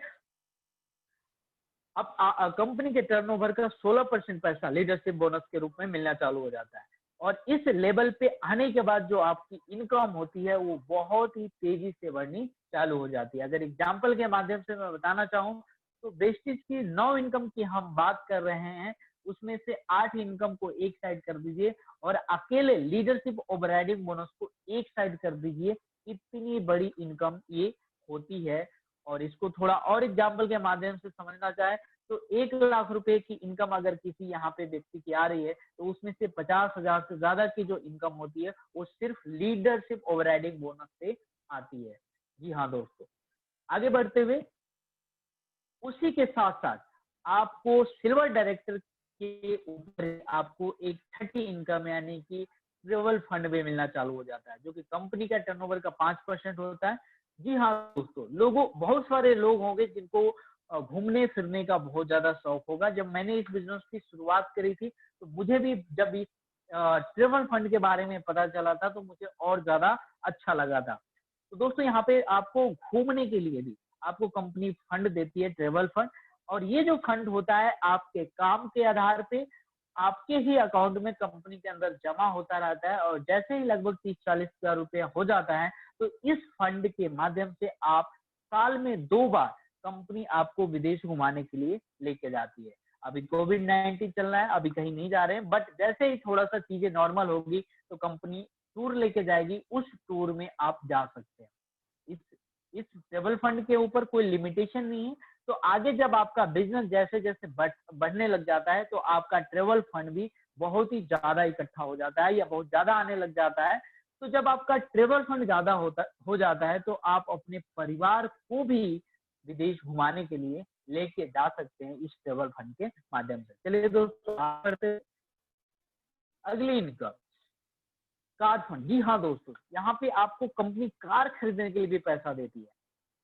अब कंपनी के टर्नओवर का 16% पैसा लीडरशिप बोनस के रूप में मिलना चालू हो जाता है। और इस लेवल पे आने के बाद जो आपकी इनकम होती है वो बहुत ही तेजी से बढ़नी चालू हो जाती है। अगर एग्जाम्पल के माध्यम से मैं बताना चाहूँ, तो वेस्टेज की 9 इनकम की हम बात कर रहे हैं, उसमें से 8 इनकम को एक साइड कर दीजिए और अकेले लीडरशिप ओवरहेडिंग बोनस को एक साइड कर दीजिए। इतनी बड़ी इनकम ये होती है। और इसको थोड़ा और एग्जाम्पल के माध्यम से समझना चाहे, तो 1 लाख रुपए की इनकम अगर किसी यहाँ पे व्यक्ति की आ रही है, तो उसमें से 50,000 से ज्यादा की जो इनकम होती है वो सिर्फ लीडरशिप ओवरहेडिंग बोनस से आती है। जी हाँ दोस्तों, आगे बढ़ते हुए उसी के साथ साथ आपको सिल्वर डायरेक्टर के ऊपर आपको एक 30 इनकम यानी कि ट्रेवल फंड भी मिलना चालू हो जाता है, जो कि कंपनी का टर्नओवर का 5% होता है। जी हाँ दोस्तों, लोगों बहुत सारे लोग होंगे जिनको घूमने फिरने का बहुत ज्यादा शौक होगा। जब मैंने इस बिजनेस की शुरुआत करी थी तो मुझे भी जब इस ट्रेवल फंड के बारे में पता चला था तो मुझे और ज्यादा अच्छा लगा था। तो दोस्तों यहाँ पे आपको घूमने के लिए भी आपको कंपनी फंड देती है, ट्रेवल फंड। और ये जो फंड होता है आपके काम के आधार पे आपके ही अकाउंट में कंपनी के अंदर जमा होता रहता है। और जैसे ही लगभग 30-40 हजार रुपया हो जाता है, तो इस फंड के माध्यम से आप साल में 2 बार कंपनी आपको विदेश घुमाने के लिए लेके जाती है। अभी कोविड-19 चल रहा है, अभी कहीं नहीं जा रहे हैं, बट जैसे ही थोड़ा सा चीजें नॉर्मल होगी तो कंपनी टूर लेके जाएगी, उस टूर में आप जा सकते हैं। इस इस ट्रेवल फंड के ऊपर कोई लिमिटेशन नहीं है। तो आगे जब आपका बिजनेस जैसे जैसे बढ़ने लग जाता है, तो आपका ट्रेवल फंड भी बहुत ही ज्यादा इकट्ठा हो जाता है या बहुत ज्यादा आने लग जाता है। तो जब आपका ट्रेवल फंड ज्यादा हो जाता है, तो आप अपने परिवार को भी विदेश घुमाने के लिए लेके जा सकते हैं इस ट्रेवल फंड के माध्यम से। चलिए दोस्तों, अगली इनकम कार फंड। जी हाँ दोस्तों, यहाँ पे आपको कंपनी कार खरीदने के लिए भी पैसा देती है।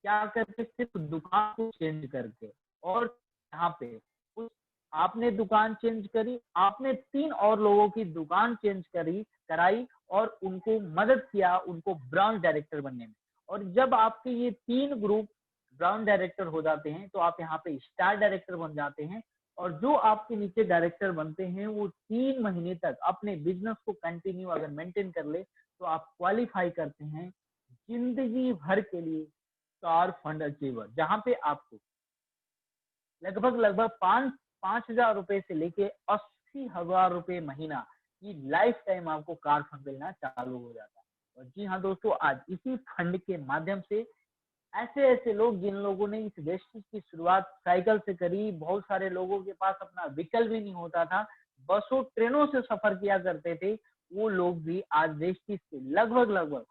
क्या करके, सिर्फ दुकान को चेंज करके। और यहाँ पे उस आपने दुकान चेंज करी, आपने 3 और लोगों की दुकान चेंज कराई और उनको मदद किया उनको ब्रांच डायरेक्टर बनने में। और जब आपके ये 3 ग्रुप ब्रांच डायरेक्टर हो जाते हैं तो आप यहाँ पे स्टार डायरेक्टर बन जाते हैं। और जो आपके नीचे डायरेक्टर बनते हैं वो 3 महीने तक अपने बिजनेस को कंटिन्यू अगर मेंटेन कर ले तो आप क्वालिफाई करते हैं जिंदगी भर के लिए स्टार फंड अचीवर, जहां पे आपको लगभग 5,000 रुपए से लेके 80,000 रुपए महीना की लाइफ टाइम आपको कार फंड मिलना चालू हो जाता है। और जी हाँ दोस्तों, आज इसी फंड के माध्यम से ऐसे ऐसे लोग जिन लोगों ने इस वेस्टेज की शुरुआत साइकिल से करी, बहुत सारे लोगों के पास अपना व्हीकल भी नहीं होता था, बसों ट्रेनों से सफर किया करते थे, वो लोग भी आज वेस्टेज से लगभग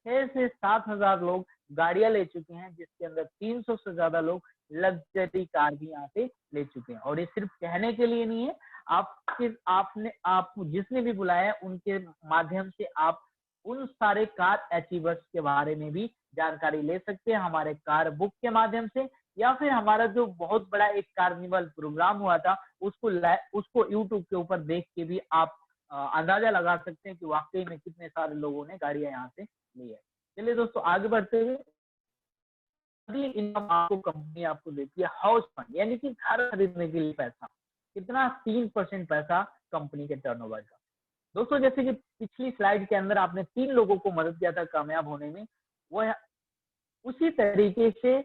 6 से 7 हजार लोग गाड़ियां ले चुके हैं, जिसके अंदर 300 से ज्यादा लोग लग्जरी कार भी यहाँ पे ले चुके हैं। और ये सिर्फ कहने के लिए नहीं है, आप जिसने भी बुलाया है उनके माध्यम से आप उन सारे कार अचीवर्स के बारे में भी जानकारी ले सकते हैं हमारे कार बुक के माध्यम से, या फिर हमारा जो बहुत बड़ा एक कार्निवल प्रोग्राम हुआ था उसको यूट्यूब के ऊपर देख के भी आप अंदाजा लगा सकते हैं कि वाकई में कितने सारे लोगों ने गाड़ियां यहाँ से ली है। चलिए दोस्तों आगे बढ़ते हुए, अगली इनकम आपको कंपनी आपको देती है हाउस फंड, यानी कि घर खरीदने के लिए पैसा। कितना? 3% पैसा कंपनी के टर्नओवर का। दोस्तों जैसे कि पिछली स्लाइड के अंदर आपने 3 लोगों को मदद किया था कामयाब होने में, वो उसी तरीके से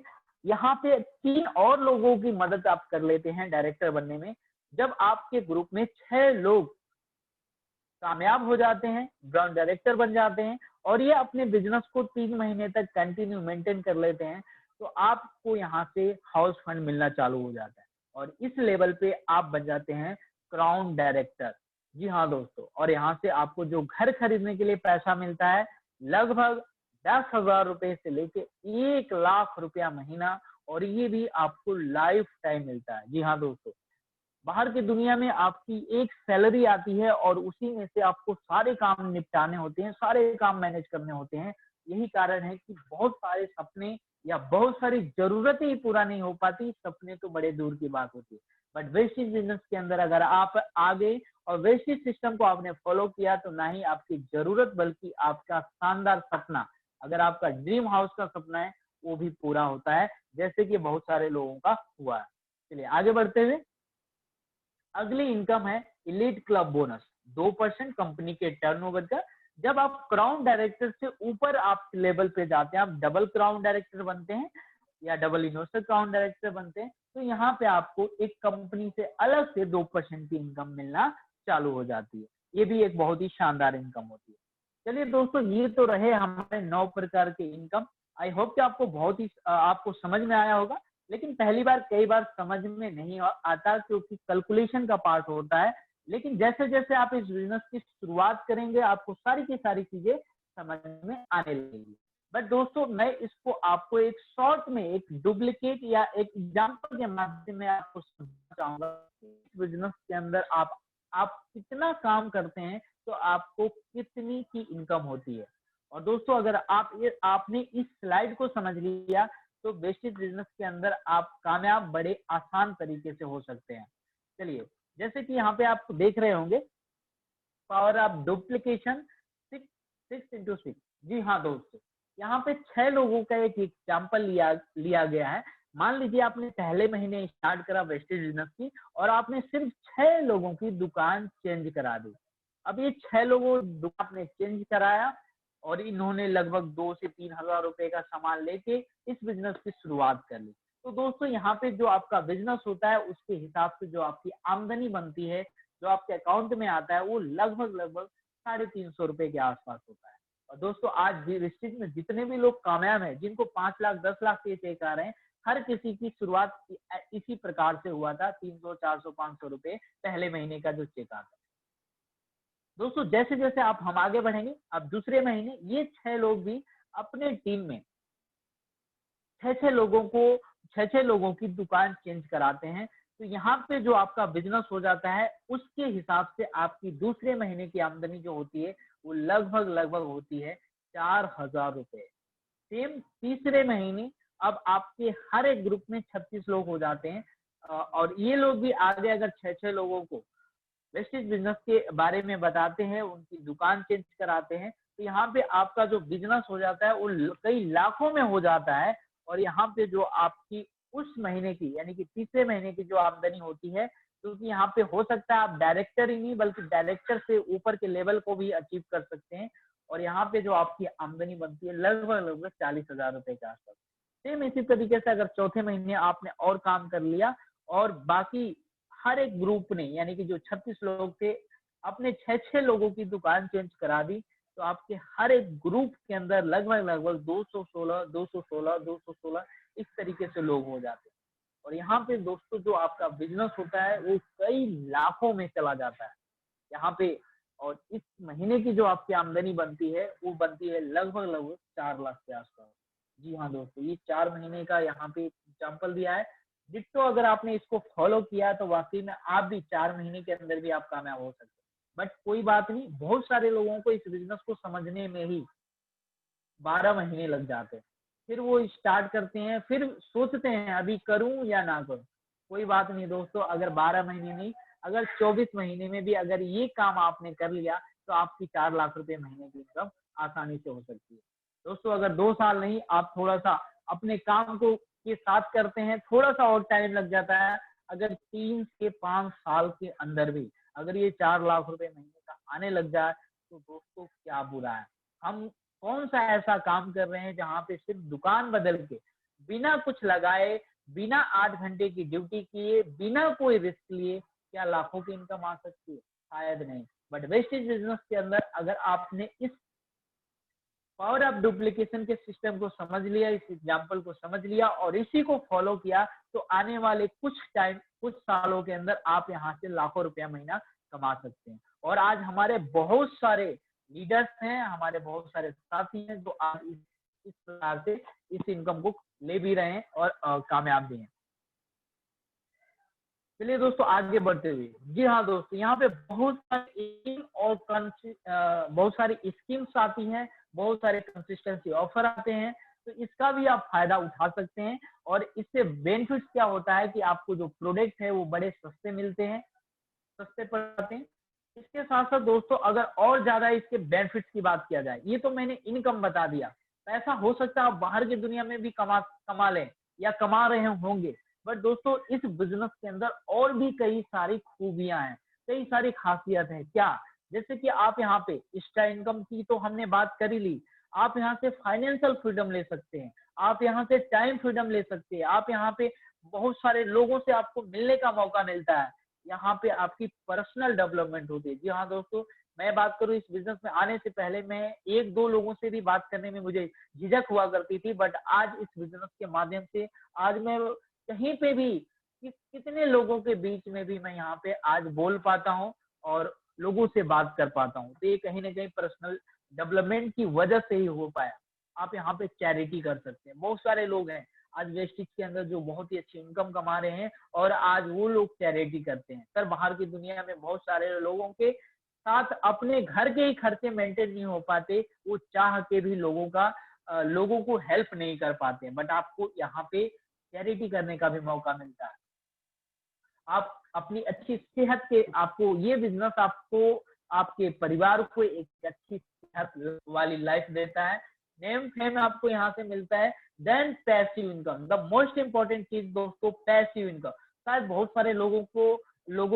यहाँ पे 3 और लोगों की मदद आप कर लेते हैं डायरेक्टर बनने में। जब आपके ग्रुप में 6 लोग कामयाब हो जाते हैं, ब्रांच डायरेक्टर बन जाते हैं और ये अपने बिजनेस को 3 महीने तक कंटिन्यू मेंटेन कर लेते हैं, तो आपको यहाँ से हाउस फंड मिलना चालू हो जाता है और इस लेवल पे आप बन जाते हैं क्राउन डायरेक्टर। जी हाँ दोस्तों, और यहाँ से आपको जो घर खरीदने के लिए पैसा मिलता है लगभग 10,000 रुपए से लेके 1,00,000 रुपया महीना, और ये भी आपको लाइफ टाइम मिलता है। जी हाँ दोस्तों, बाहर की दुनिया में आपकी एक सैलरी आती है और उसी में से आपको सारे काम निपटाने होते हैं, सारे काम मैनेज करने होते हैं। यही कारण है कि बहुत सारे सपने या बहुत सारी जरूरतें ही पूरा नहीं हो पाती, सपने तो बड़े दूर की बात होती है। बट वेस्टेज बिजनेस के अंदर अगर आप आ गए और वेस्टेज सिस्टम को आपने फॉलो किया तो ना ही आपकी जरूरत बल्कि आपका शानदार सपना, अगर आपका ड्रीम हाउस का सपना है वो भी पूरा होता है, जैसे कि बहुत सारे लोगों का हुआ है। चलिए आगे बढ़ते हुए, अगली इनकम है इलीट क्लब बोनस, 2% कंपनी के टर्नओवर का। जब आप क्राउन डायरेक्टर से ऊपर आप लेवल पे जाते हैं, आप डबल क्राउन डायरेक्टर बनते हैं या डबल इन्वेस्टर क्राउन डायरेक्टर बनते हैं, तो यहाँ पे आपको एक कंपनी से अलग से 2% की इनकम मिलना चालू हो जाती है। ये भी एक बहुत ही शानदार इनकम होती है। चलिए दोस्तों, ये तो रहे हमारे 9 प्रकार के इनकम। आई होप कि आपको बहुत ही आपको समझ में आया होगा, लेकिन पहली बार कई बार समझ में नहीं आता क्योंकि कैलकुलेशन का पार्ट होता है। लेकिन जैसे जैसे आप इस बिजनेस की शुरुआत करेंगे आपको सारी की सारी चीजें समझ में आने लगेगी। बट दोस्तों मैं इसको आपको एक शॉर्ट में एक डुप्लीकेट या एक एग्जांपल के माध्यम में आपको समझाना चाहूंगा। इस बिजनेस के अंदर आप कितना काम करते हैं तो आपको कितनी की इनकम होती है। और दोस्तों अगर आपने इस स्लाइड को समझ लिया तो वेस्टेज बिजनेस के अंदर आप कामयाब बड़े आसान तरीके से हो सकते हैं। चलिए, जैसे कि यहाँ पे आप देख रहे होंगे पावर ऑफ डुप्लीकेशन 6 × 6। जी हाँ दोस्तों, यहाँ पे 6 लोगों का एक एग्जाम्पल लिया गया है। मान लीजिए आपने पहले महीने स्टार्ट करा वेस्टेज बिजनेस की और आपने सिर्फ 6 लोगों की दुकान चेंज करा दी। अब ये 6 लोगों दुकान आपने चेंज कराया और इन्होंने लगभग 2 से 3 हजार रुपए का सामान लेके इस बिजनेस की शुरुआत कर ली। तो दोस्तों यहाँ पे जो आपका बिजनेस होता है उसके हिसाब से जो आपकी आमदनी बनती है, जो आपके अकाउंट में आता है, वो लगभग 350 रुपए के आसपास होता है। और दोस्तों आज भी वेस्टेज में जितने भी लोग कामयाब हैं, जिनको 5 लाख 10 लाख के चेक आ रहे हैं, हर किसी की शुरुआत इसी प्रकार से हुआ था, 300 400 500 रुपए पहले महीने का जो चेक आता है। दोस्तों जैसे जैसे हम आगे बढ़ेंगे, अब दूसरे महीने ये 6 लोग भी अपने टीम में 6 लोगों की दुकान चेंज कराते हैं। तो यहाँ पे जो आपका बिजनेस हो जाता है उसके हिसाब से आपकी दूसरे महीने की आमदनी जो होती है वो लगभग होती है 4,000 रुपए। सेम तीसरे महीने अब आपके हर एक ग्रुप में 36 लोग हो जाते हैं। और ये लोग भी आगे अगर 6-6 लोगों को वेस्टेज बिजनेस के बारे में बताते हैं, उनकी दुकान चेंज कराते हैं, तो यहाँ पे आपका जो बिजनेस हो जाता है वो कई लाखों में हो जाता है। और यहाँ पे जो आपकी उस महीने की यानी कि तीसरे महीने की जो आमदनी होती है, क्योंकि यहाँ पे हो सकता है आप डायरेक्टर ही नहीं बल्कि डायरेक्टर से ऊपर के लेवल को भी अचीव कर सकते हैं। और यहाँ पे जो आपकी आमदनी बनती है लगभग लगभग 40,000 रुपए के आसपास। सेम इसी तरीके से अगर चौथे महीने आपने और काम कर लिया और बाकी हर एक ग्रुप ने यानी कि जो 36 लोग थे अपने 6-6 लोगों की दुकान चेंज करा दी, तो आपके हर एक ग्रुप के अंदर लगभग लगभग 216 इस तरीके से लोग हो जाते हैं। और यहाँ पे दोस्तों जो आपका बिजनेस होता है वो कई लाखों में चला जाता है यहाँ पे। और इस महीने की जो आपकी आमदनी बनती है वो बनती है लगभग लगभग 4 लाख के आसपास। जी हाँ दोस्तों, ये 4 महीने का यहाँ पे एग्जाम्पल दिया है। जिसको अगर आपने इसको फॉलो किया तो वाकई में आप भी 4 महीने के अंदर भी आप कामयाब हो सकते हैं। बट कोई बात नहीं, बहुत सारे लोगों को इस बिजनेस को समझने में ही 12 महीने लग जाते हैं। फिर वो स्टार्ट करते हैं, फिर सोचते हैं अभी करूं या ना करूं। कोई बात नहीं दोस्तों, अगर 12 महीने नहीं, अगर 24 महीने में भी अगर ये काम आपने कर लिया तो आपकी 4 लाख रुपए महीने की इनकम आसानी से हो सकती है। दोस्तों अगर 2 साल नहीं, आप थोड़ा सा अपने काम को के साथ करते हैं, थोड़ा सा और टाइम लग जाता है। अगर 3 से 5 साल के अंदर भी अगर ये 4 लाख रुपए महीने का आने लग जाए तो दोस्तों क्या बुरा है। हम कौन सा ऐसा काम कर रहे हैं जहाँ पे सिर्फ दुकान बदल के बिना कुछ लगाए, बिना 8 घंटे की ड्यूटी किए, बिना कोई रिस्क लिए क्या लाखों की इनकम आ सकती है? शायद नहीं। बट वेस्टेज बिजनेस के अंदर अगर आपने इस पावर ऑफ डुप्लीकेशन के सिस्टम को समझ लिया, इस एग्जाम्पल को समझ लिया और इसी को फॉलो किया, तो आने वाले कुछ सालों के अंदर आप यहाँ से लाखों रुपया महीना कमा सकते हैं। और आज हमारे बहुत सारे लीडर्स हैं, हमारे बहुत सारे साथी हैं जो आज इस प्रकार से इस इनकम को ले भी रहे हैं और कामयाब भी हैं। चलिए दोस्तों आगे बढ़ते हुए, जी हाँ दोस्तों, यहाँ पे बहुत सारी स्कीम्स आती हैं, बहुत सारे कंसिस्टेंसी ऑफर आते हैं, तो इसका भी आप फायदा उठा सकते हैं। और इससे बेनिफिट्स क्या होता है कि आपको जो प्रोडक्ट है वो बड़े सस्ते मिलते हैं, सस्ते पड़ते हैं। इसके साथ साथ दोस्तों अगर और ज्यादा इसके बेनिफिट्स की बात किया जाए, ये तो मैंने इनकम बता दिया, पैसा हो सकता है आप बाहर की दुनिया में भी कमा लें या कमा रहे होंगे। बट दोस्तों इस बिजनेस के अंदर और भी कई सारी खूबियां हैं, कई सारी खासियत है। क्या? जैसे कि आप यहाँ पे एक्स्ट्रा इनकम की तो हमने बात कर ही ली, आप यहाँ से फाइनेंशियल फ्रीडम ले सकते हैं, आप यहाँ से टाइम फ्रीडम ले सकते हैं, आप यहाँ पे बहुत सारे लोगों से आपको मिलने का मौका मिलता है, यहाँ पे आपकी पर्सनल डेवलपमेंट होती है। जी हाँ दोस्तों, मैं बात करूँ इस बिजनेस में आने से पहले मैं 1-2 लोगों से भी बात करने में मुझे झिझक हुआ करती थी, बट आज इस बिजनेस के माध्यम से आज मैं कहीं पे भी कितने लोगों के बीच में भी मैं यहाँ पे आज बोल पाता हूँ और लोगों से बात कर पाता हूँ। तो ये कहीं ना कहीं पर्सनल डेवलपमेंट की वजह से ही हो पाया। आप यहाँ पे चैरिटी कर सकते हैं। बहुत सारे लोग हैं आज वेस्टिज के अंदर जो बहुत ही अच्छी इनकम कमा रहे हैं और आज वो लोग चैरिटी करते हैं। सर बाहर की दुनिया में बहुत सारे लोगों के साथ अपने घर के ही खर्चे मेंटेन नहीं हो पाते, वो चाह के भी लोगों को हेल्प नहीं कर पाते, बट आपको यहाँ पे चैरिटी करने का भी मौका मिलता है। आप अपनी अच्छी सेहत के, आपको ये बिजनेस आपको आपके परिवार को एक अच्छी सेहत वाली लाइफ देता है, नेम फेम आपको यहाँ से मिलता है। Then passive income, the most important चीज दोस्तों पैसिव इनकम। शायद बहुत सारे लोगों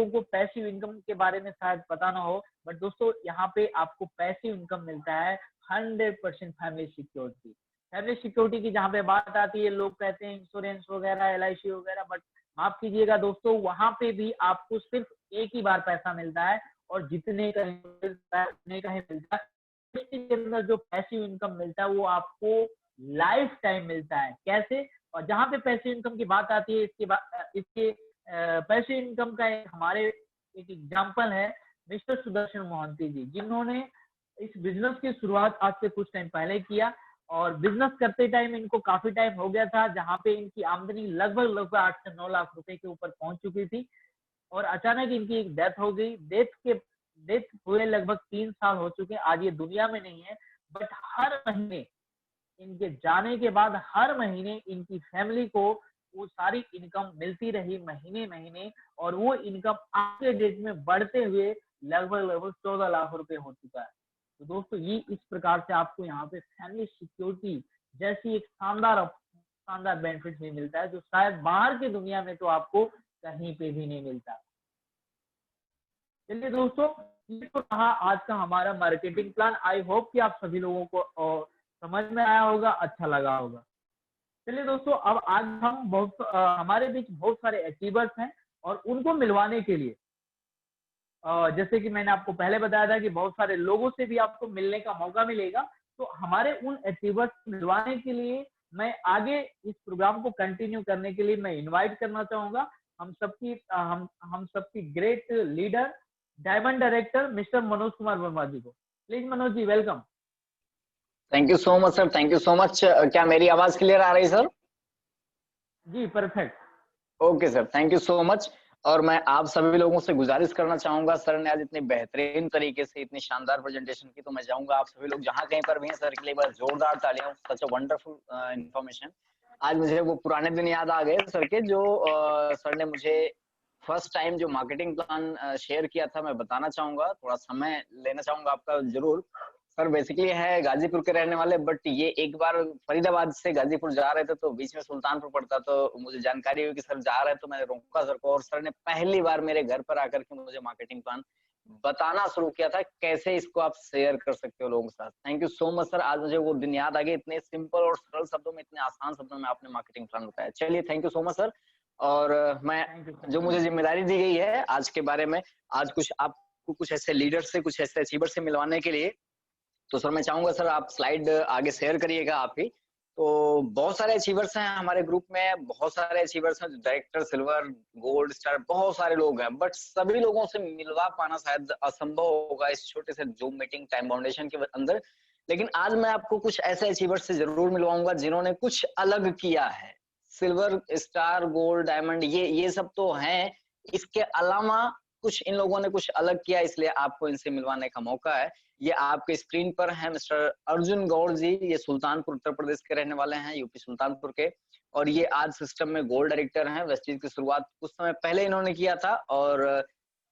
को पैसिव इनकम के बारे में शायद पता ना हो, बट दोस्तों यहाँ पे आपको पैसिव इनकम मिलता है 100% फैमिली सिक्योरिटी। फैमिली सिक्योरिटी की जहाँ पे बात आती है, लोग कहते हैं इंश्योरेंस वगैरह, LIC वगैरह, बट माफ कीजिएगा दोस्तों, वहां पे भी आपको सिर्फ एक ही बार पैसा मिलता है और जितने का मिलता है उतने का ही मिलता है। इसके अंदर जो पैसिव इनकम मिलता है वो आपको लाइफ टाइम मिलता है। कैसे? और जहाँ पे पैसिव इनकम की बात आती है, इसके पैसिव इनकम का हमारे एक एग्जाम्पल है मिस्टर सुदर्शन मोहंती जी, जिन्होंने इस बिजनेस की शुरुआत आज से कुछ टाइम पहले किया और बिजनेस करते टाइम इनको काफी टाइम हो गया था, जहाँ पे इनकी आमदनी लगभग 8 से 9 लाख रुपए के ऊपर पहुंच चुकी थी और अचानक इनकी एक डेथ हो गई। डेथ हुए लगभग 3 साल हो चुके, आज ये दुनिया में नहीं है, बट हर महीने इनके जाने के बाद हर महीने इनकी फैमिली को वो सारी इनकम मिलती रही महीने महीने, और वो इनकम आज के डेट में बढ़ते हुए लगभग लगभग 14 लाख रुपए हो चुका है। तो दोस्तों ये इस प्रकार से आपको यहाँ पे फैमिली सिक्योरिटी जैसी एक शानदार शानदार बेनिफिट भी मिलता है, जो शायद बाहर की दुनिया में तो आपको कहीं पे भी नहीं मिलता। चलिए दोस्तों, ये तो रहा आज का हमारा मार्केटिंग प्लान। आई होप कि आप सभी लोगों को समझ में आया होगा, अच्छा लगा होगा। चलिए दोस्तों, अब आज हम हमारे बीच बहुत सारे अचीवर्स हैं, और उनको मिलवाने के लिए जैसे कि मैंने आपको पहले बताया था कि बहुत सारे लोगों से भी आपको मिलने का मौका मिलेगा। तो हमारे उन अचीवर्स को मिलवाने के लिए मैं आगे इस प्रोग्राम को कंटिन्यू करने के लिए मैं इनवाइट करना चाहूंगा हम सबकी great leader, diamond director mister Manoj Kumar Verma ji को। Please Manoj ji, welcome. Thank you so much sir, thank you so much. क्या मेरी आवाज क्लियर आ रही सर? जी perfect. Okay sir, thank you so much. और मैं आप सभी लोगों से गुजारिश करना चाहूंगा, सर ने आज इतने बेहतरीन तरीके से इतनी शानदार प्रेजेंटेशन की, तो मैं चाहूंगा आप सभी लोग जहां कहीं पर भी हैं सर के लिए बस जोरदार तालियां। सच अ वंडरफुल इंफॉर्मेशन। आज मुझे वो पुराने दिन याद आ गए सर के, जो सर ने मुझे फर्स्ट टाइम जो मार्केटिंग प्लान शेयर किया था। मैं बताना चाहूंगा, थोड़ा समय लेना चाहूंगा आपका जरूर। सर बेसिकली है गाजीपुर के रहने वाले, बट ये एक बार फरीदाबाद से गाजीपुर जा रहे थे तो बीच में सुल्तानपुर पड़ता, तो मुझे जानकारी हुई कि सर जा रहे हैं, तो मैंने रोका सर को, और सर ने पहली बार मेरे घर पर आकर के मुझे मार्केटिंग प्लान बताना शुरू किया था, कैसे इसको आप शेयर कर सकते हो लोगों के साथ। Thank you so much sir, आज मुझे वो दिन याद आ गए, इतने सिंपल और सरल शब्दों में, इतने आसान शब्दों में आपने मार्केटिंग प्लान बताया। चलिए thank you so much sir. और मैं जो मुझे जिम्मेदारी दी गई है आज के बारे में, आज कुछ आपको कुछ ऐसे लीडर से, कुछ ऐसे अचीवर से मिलवाने के लिए, तो सर मैं चाहूंगा सर आप स्लाइड आगे शेयर करिएगा आप ही। तो बहुत सारे अचीवर्स हैं हमारे ग्रुप में, बहुत सारे अचीवर्स हैं, डायरेक्टर, सिल्वर, गोल्ड, स्टार, बहुत सारे लोग हैं, बट सभी लोगों से मिलवा पाना शायद असंभव होगा इस छोटे से जूम मीटिंग टाइम फाउंडेशन के अंदर। लेकिन आज मैं आपको कुछ ऐसे अचीवर्स से जरूर मिलवाऊंगा जिन्होंने कुछ अलग किया है। सिल्वर, स्टार, गोल्ड, डायमंड, ये सब तो हैं, इसके अलावा कुछ इन लोगों ने कुछ अलग किया, इसलिए आपको इनसे मिलवाने का मौका है। ये आपके स्क्रीन पर है मिस्टर अर्जुन गौड़ जी, ये सुल्तानपुर उत्तर प्रदेश के रहने वाले हैं, यूपी सुल्तानपुर के, और ये आज सिस्टम में गोल्ड डायरेक्टर हैं। वेस्टीज की शुरुआत कुछ समय पहले इन्होंने किया था, और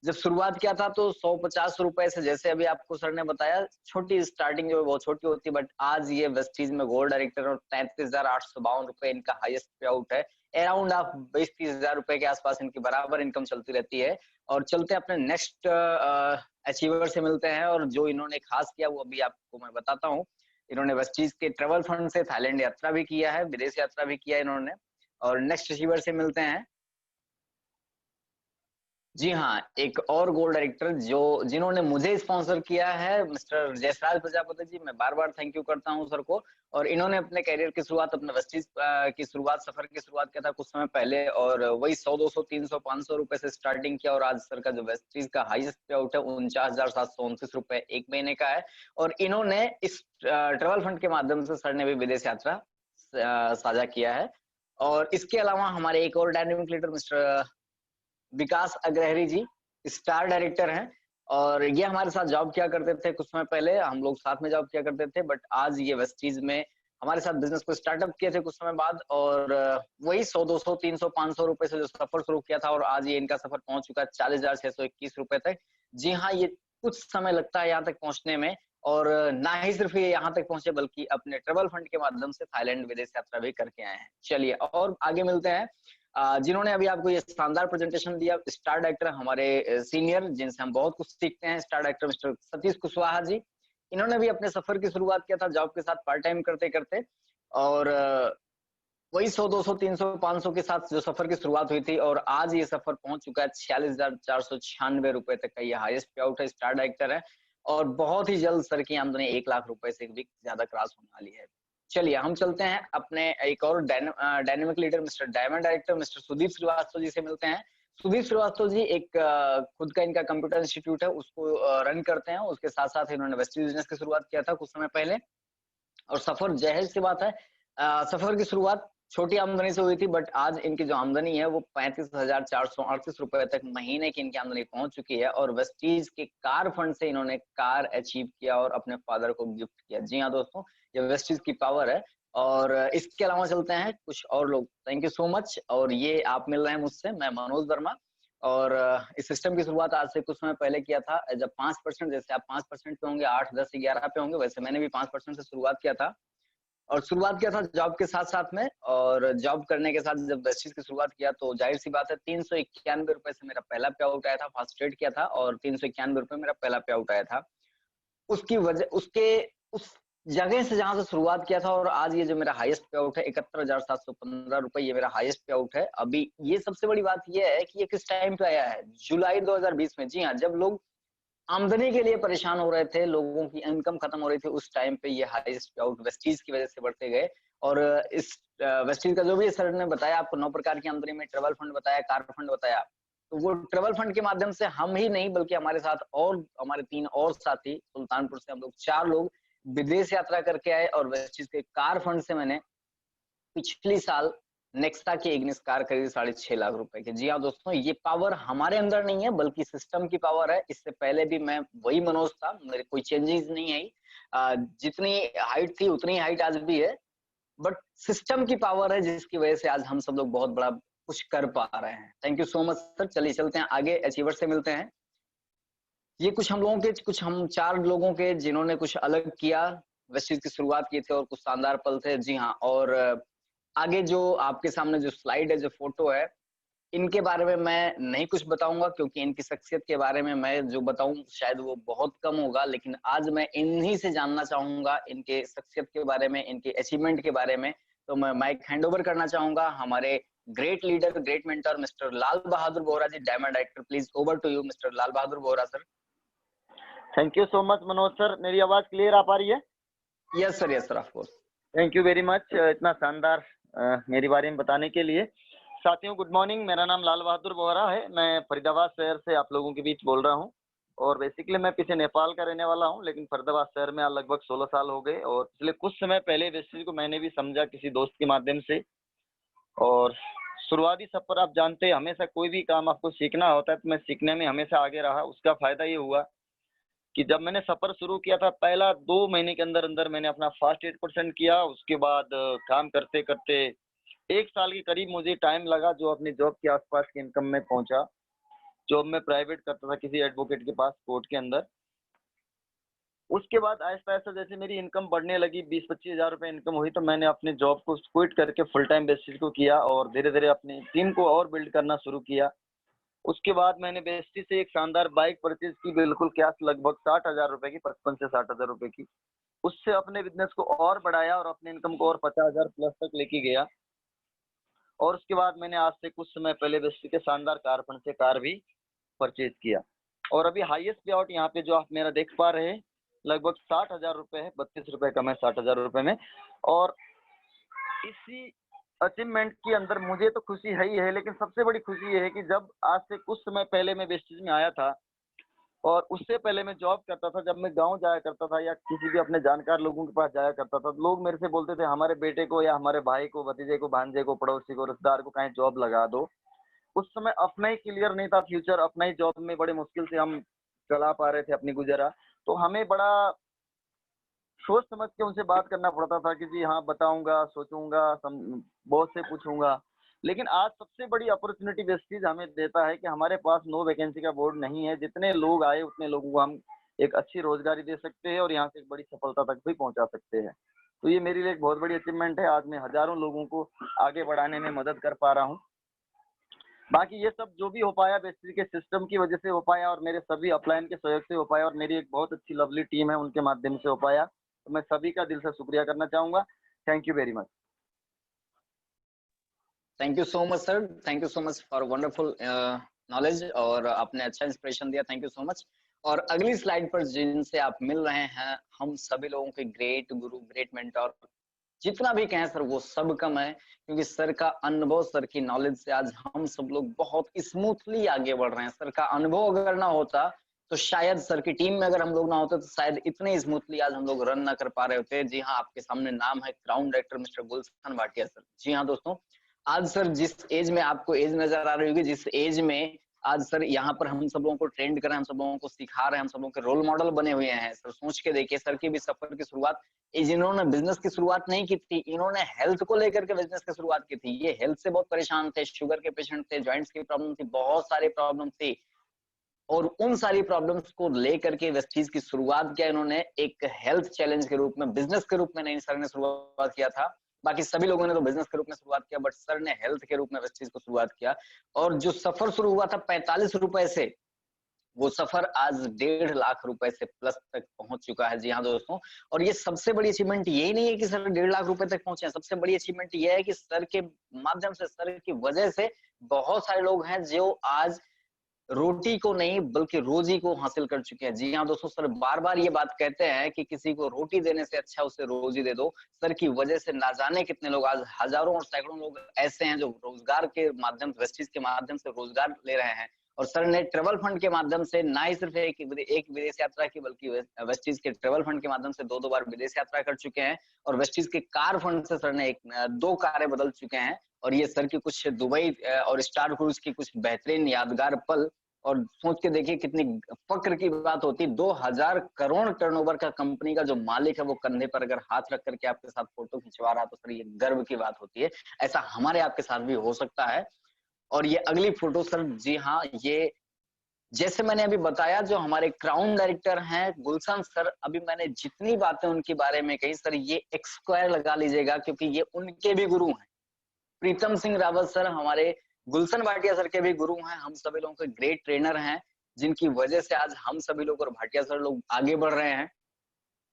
जब शुरुआत किया था तो 150 रुपए से, जैसे अभी आपको सर ने बताया, छोटी स्टार्टिंग जो है बहुत छोटी होती है, बट आज ये वेस्टीज में गोल्ड डायरेक्टर और 33,852 रुपए इनका हाईएस्ट पे आउट है। अराउंड आप 20-30 हजार रुपए के आसपास इनकी बराबर इनकम चलती रहती है। और चलते अपने नेक्स्ट अचीवर से मिलते हैं, और जो इन्होंने खास किया वो अभी आपको मैं बताता हूँ। इन्होंने वेस्टीज के ट्रेवल फंड से थाईलैंड यात्रा भी किया है, विदेश यात्रा भी किया है इन्होंने। और नेक्स्ट अचीवर से मिलते हैं। जी हाँ, एक और गोल्ड डायरेक्टर जिन्होंने मुझे स्पॉन्सर किया है, मिस्टर जयसराज प्रजापति जी, मैं बार बार थैंक यू करता हूं सर को। और इन्होंने अपने करियर की शुरुआत, अपने वेस्टीज की शुरुआत, सफर की शुरुआत किया था कुछ समय पहले, और वही 100, 200, 300, 500 रुपए से स्टार्टिंग किया, और आज सर का जो वेस्टीज का हाईएस्ट पे आउट है 49,729 रुपए एक महीने का है। और इन्होंने इस ट्रेवल फंड के माध्यम से सर ने भी विदेश यात्रा साझा किया है। और इसके अलावा हमारे एक और डायनेमिक लीडर मिस्टर विकास अग्रहरी जी, स्टार डायरेक्टर हैं, और ये हमारे साथ जॉब किया करते थे कुछ समय पहले, हम लोग साथ में जॉब किया करते थे, बट आज ये वेस्टीज में हमारे साथ बिजनेस को स्टार्टअप किए थे कुछ समय बाद, और वही 100, 200, 300, 500 रुपए से जो सफर शुरू किया था, और आज ये इनका सफर पहुंच चुका है 40,621 रुपए तक। जी हाँ, ये कुछ समय लगता है यहाँ तक पहुंचने में, और ना ही सिर्फ ये यहाँ तक पहुंचे, बल्कि अपने ट्रेवल फंड के माध्यम से थाईलैंड विदेश यात्रा भी करके आए हैं। चलिए और आगे मिलते हैं, जिन्होंने अभी आपको ये शानदार प्रेजेंटेशन दिया, स्टार डायरेक्टर हमारे सीनियर, जिनसे हम बहुत कुछ सीखते हैं, star director mister Satish Kushwaha ji. इन्होंने भी अपने सफर की शुरुआत किया था जॉब के साथ पार्ट टाइम करते करते, और वही 100, 200, 300, 500 के साथ जो सफर की शुरुआत हुई थी, और आज ये सफर पहुंच चुका है 46,496 रुपए तक का, ये हाईएस्ट पे आउट है, स्टार डायरेक्टर है। और बहुत ही जल्द सर की आमदनी 1 लाख रुपए से भी ज्यादा क्रॉस होने वाली है। चलिए हम चलते हैं अपने एक और dynamic leader mister diamond director mister Sudeep Srivastava ji से मिलते हैं। सुदीप श्रीवास्तव जी एक खुद का इनका कंप्यूटर इंस्टीट्यूट है, उसको रन करते हैं, उसके साथ साथ इन्होंने वेस्टीज बिजनेस की शुरुआत किया था कुछ समय पहले। और सफर जाहिर सी बात है, सफर की शुरुआत छोटी आमदनी से हुई थी, बट आज इनकी जो आमदनी है वो 35,438 रुपए तक महीने की इनकी आमदनी पहुंच चुकी है। और वेस्टीज के कार फंड से इन्होंने कार अचीव किया और अपने फादर को गिफ्ट किया। जी हाँ दोस्तों, ये वेस्टीज की पावर है। और इसके अलावा चलते हैं कुछ और लोग। Thank you so much. और ये आप मिल रहे हैं मुझसे, मैं मनोज वर्मा। और इस सिस्टम की शुरुआत आज से कुछ समय पहले किया था। जब 5%, जैसे आप 5% पे होंगे, 8, 10, 11 पे होंगे, वैसे मैंने भी 5% से शुरुआत किया था। और शुरुआत किया था जॉब के साथ साथ में। और जॉब करने के साथ जब वेस्टीज की शुरुआत किया तो जाहिर सी बात है 391 रुपए से मेरा पहला पे आउट आया था। फर्स्ट ट्रेड किया था और 391 रुपए मेरा पहला पे आउट आया था। उसकी वजह उस जगह से जहां से शुरुआत किया था और आज ये जो मेरा हाईएस्ट पे आउट है 71,715 रुपए, ये मेरा हाईएस्ट पे आउट है अभी। ये सबसे बड़ी बात ये है कि ये किस टाइम पे आया है, जुलाई 2020 में। जी हाँ, जब लोग आमदनी के लिए परेशान हो रहे थे, लोगों की इनकम खत्म हो रही थी, उस टाइम पे ये हाईएस्ट पे आउट वेस्टीज की वजह से बढ़ते गए। और इस वेस्टीज का जो भी सर ने बताया आपको 9 प्रकार की आमदनी में, ट्रेवल फंड बताया, कार फंड बताया, तो वो ट्रेवल फंड के माध्यम से हम ही नहीं बल्कि हमारे साथ और हमारे 3 और साथी, सुल्तानपुर से हम लोग 4 लोग विदेश यात्रा करके आए। और वेस्टीज के कार फंड से मैंने पिछली साल नेक्सा की इग्निस कार खरीदी 6.5 लाख रुपए की। जी हाँ दोस्तों, ये पावर हमारे अंदर नहीं है बल्कि सिस्टम की पावर है। इससे पहले भी मैं वही मनोज था, मेरे कोई चेंजेस नहीं आई। जितनी हाइट थी उतनी हाइट आज भी है, बट सिस्टम की पावर है जिसकी वजह से आज हम सब लोग बहुत बड़ा कुछ कर पा रहे हैं। Thank you so much sir. चलिए चलते हैं आगे, अचीवर से मिलते हैं। ये कुछ हम लोगों के, कुछ हम 4 लोगों के जिन्होंने कुछ अलग किया, वेस्टीज की शुरुआत की थी और कुछ शानदार पल थे। जी हाँ, और आगे जो आपके सामने जो स्लाइड है, जो फोटो है, इनके बारे में मैं नहीं कुछ बताऊंगा क्योंकि इनकी शख्सियत के बारे में मैं जो बताऊं शायद वो बहुत कम होगा। लेकिन आज मैं इन्हीं से जानना चाहूंगा, इनके शख्सियत के बारे में, इनके अचीवमेंट के बारे में। तो मैं माइक हैंड ओवर करना चाहूंगा हमारे great leader, great mentor mister Lal Bahadur Bohra ji, diamond director. Please over to you mister Lal Bahadur Bohra sir. Thank you so much Manoj sir. मेरी आवाज क्लियर आ पा रही है? Yes sir, of course. Thank you very much इतना शानदार मेरे बारे में बताने के लिए। साथियों गुड मॉर्निंग, मेरा नाम लाल बहादुर बोहरा है। मैं फरीदाबाद शहर से आप लोगों के बीच बोल रहा हूं। और बेसिकली मैं पीछे नेपाल का रहने वाला हूं, लेकिन फरीदाबाद शहर में लगभग 16 साल हो गए। और पिछले कुछ समय पहले वेस्टीज को मैंने भी समझा किसी दोस्त के माध्यम से। और शुरुआती सफर आप जानते हैं, हमेशा कोई भी काम आपको सीखना होता है तो मैं सीखने में हमेशा आगे रहा। उसका फायदा ये हुआ कि जब मैंने सफर शुरू किया था, पहला 2 महीने के अंदर अंदर मैंने अपना फर्स्ट 8% किया। उसके बाद काम करते करते 1 साल के करीब मुझे टाइम लगा जो अपनी जॉब के आसपास की इनकम में पहुंचा। जॉब में प्राइवेट करता था किसी एडवोकेट के पास कोर्ट के अंदर। उसके बाद आहिस्ता आहिस्ता जैसे मेरी इनकम बढ़ने लगी, 20-25 हज़ार रुपए इनकम हुई, तो मैंने अपने जॉब को क्विट करके फुल टाइम बेसिस को किया और धीरे धीरे अपनी टीम को और बिल्ड करना शुरू किया। उसके बाद मैंने बेस्टी से एक शानदार बाइक परचेज की, बिल्कुल कैश, लगभग 60,000 रुपए की, 55 से 60,000 रुपए की। उससे अपने बिजनेस को और बढ़ाया और अपने इनकम को और 50,000 प्लस तक लेके गया। और उसके बाद मैंने आज से कुछ समय पहले बेस्टी के शानदार कार फंड से कार भी परचेज किया। और अभी हाईएस्ट पे आउट यहाँ पे जो आप मेरा देख पा रहे हैं लगभग 60,000 रुपए है। 32 रुपए कम है 60,000 रुपए में। और इसी अचीवमेंट के अंदर मुझे तो खुशी है ही है, लेकिन सबसे बड़ी खुशी ये है कि जब आज से कुछ समय पहले मैं वेस्टीज में आया था और उससे पहले मैं जॉब करता था, जब मैं गांव जाया करता था या किसी भी अपने जानकार लोगों के पास जाया करता था, लोग मेरे से बोलते थे हमारे बेटे को या हमारे भाई को, भतीजे को, भांजे को, पड़ोसी को, रिश्तेदार को कहीं जॉब लगा दो। उस समय अपना ही क्लियर नहीं था फ्यूचर, अपना ही जॉब में बड़े मुश्किल से हम चला पा रहे थे अपनी गुजारा। तो हमें बड़ा सोच समझ के उनसे बात करना पड़ता था कि जी हाँ बताऊंगा, सोचूंगा, बॉस से पूछूंगा। लेकिन आज सबसे बड़ी अपॉर्चुनिटी वेस्टीज हमें देता है कि हमारे पास नो वैकेंसी का बोर्ड नहीं है। जितने लोग आए उतने लोगों को हम एक अच्छी रोजगारी दे सकते हैं और यहाँ से एक बड़ी सफलता तक भी पहुंचा सकते हैं। तो ये मेरे लिए एक बहुत बड़ी अचीवमेंट है। आज मैं हजारों लोगों को आगे बढ़ाने में मदद कर पा रहा हूँ। बाकी ये सब जो भी हो पाया वेस्टीज के सिस्टम की वजह से हो पाया और मेरे सभी अपलाइन के सहयोग से हो पाया और मेरी एक बहुत अच्छी लवली टीम है उनके माध्यम से हो पाया। तो मैं सभी का दिल से शुक्रिया करना चाहूंगा। Thank you very much. Thank you so much sir, thank you so much for wonderful knowledge और आपने अच्छा इंस्पिरेशन दिया। Thank you so much. और अगली स्लाइड पर जिनसे आप मिल रहे हैं, हम सभी लोगों के ग्रेट गुरु, ग्रेट मेंटर, जितना भी कहें सर वो सब कम है, क्योंकि सर का अनुभव, सर की नॉलेज से आज हम सब लोग बहुत स्मूथली आगे बढ़ रहे हैं। सर का अनुभव अगर ना होता तो शायद सर की टीम में अगर हम लोग ना होते तो शायद इतने स्मूथली आज हम लोग रन ना कर पा रहे होते। जी हाँ, आपके सामने नाम है क्राउन डायरेक्टर मिस्टर गुलशन भाटिया सर। जी हाँ दोस्तों, आज सर जिस एज में आपको एज नजर आ रही होगी, जिस एज में आज सर यहाँ पर हम सब लोगों को ट्रेंड कर रहे हैं, हम सब लोगों को सिखा रहे हैं, हम सब लोगों के रोल मॉडल बने हुए हैं सर। सोच के देखिए सर की भी सफर की शुरुआत, जिन्होंने बिजनेस की शुरुआत नहीं की थी, इन्होंने हेल्थ को लेकर के बिजनेस की शुरुआत की थी। ये हेल्थ से बहुत परेशान थे, शुगर के पेशेंट थे, जॉइंट्स की प्रॉब्लम थी, बहुत सारी प्रॉब्लम थी, और उन सारी प्रॉब्लम्स को लेकर के वेस्टीज की शुरुआत किया इन्होंने एक हेल्थ चैलेंज के रूप में, बिजनेस के रूप में नहीं सर ने शुरुआत किया था। बाकी सभी लोगों ने तो बिजनेस के रूप में शुरुआत किया, बट सर ने हेल्थ के रूप में वेस्टीज को शुरुआत किया। और जो सफर शुरू हुआ था 45 रुपए से, वो सफर आज 1.5 लाख रुपए से प्लस तक पहुंच चुका है। जी हाँ दोस्तों, और ये सबसे बड़ी अचीवमेंट यही नहीं है कि सर 1.5 लाख रुपए तक पहुंचे हैं, सबसे बड़ी अचीवमेंट ये है कि सर के माध्यम से, सर की वजह से बहुत सारे लोग हैं जो आज रोटी को नहीं बल्कि रोजी को हासिल कर चुके हैं। जी हाँ दोस्तों, सर बार बार ये बात कहते हैं कि किसी को रोटी देने से अच्छा उसे रोजी दे दो। सर की वजह से ना जाने कितने लोग, आज हजारों और सैकड़ों लोग ऐसे हैं जो रोजगार के माध्यम से, वेस्टीज के माध्यम से रोजगार ले रहे हैं। और सर ने ट्रेवल फंड के माध्यम से ना ही सिर्फ एक विदेश यात्रा की, बल्कि वेस्टीज के ट्रेवल फंड के माध्यम से 2 बार विदेश यात्रा कर चुके हैं। और वेस्टीज के कार फंड से सर ने 2 कारें बदल चुके हैं। और ये सर की कुछ दुबई और स्टार क्रूज की कुछ बेहतरीन यादगार पल। और सोच के देखिए कितनी फक्र की बात होती, 2000 करोड़ टर्नओवर का कंपनी का जो मालिक है, वो कंधे पर अगर हाथ रख करके आपके साथ फोटो खिंचवा रहा, तो सर ये गर्व की बात होती है। ऐसा हमारे आपके साथ भी हो सकता है। और ये अगली फोटो सर, जी हाँ, ये जैसे मैंने अभी बताया, जो हमारे क्राउन डायरेक्टर हैं गुलशन सर, अभी मैंने जितनी बातें उनके बारे में कही सर, ये एक स्क्वायर लगा लीजिएगा, क्योंकि ये उनके भी गुरु हैं। प्रीतम सिंह रावत सर हमारे गुलशन भाटिया सर के भी गुरु हैं, हम सभी लोगों के ग्रेट ट्रेनर हैं, जिनकी वजह से आज हम सभी लोग और भाटिया सर लोग आगे बढ़ रहे हैं।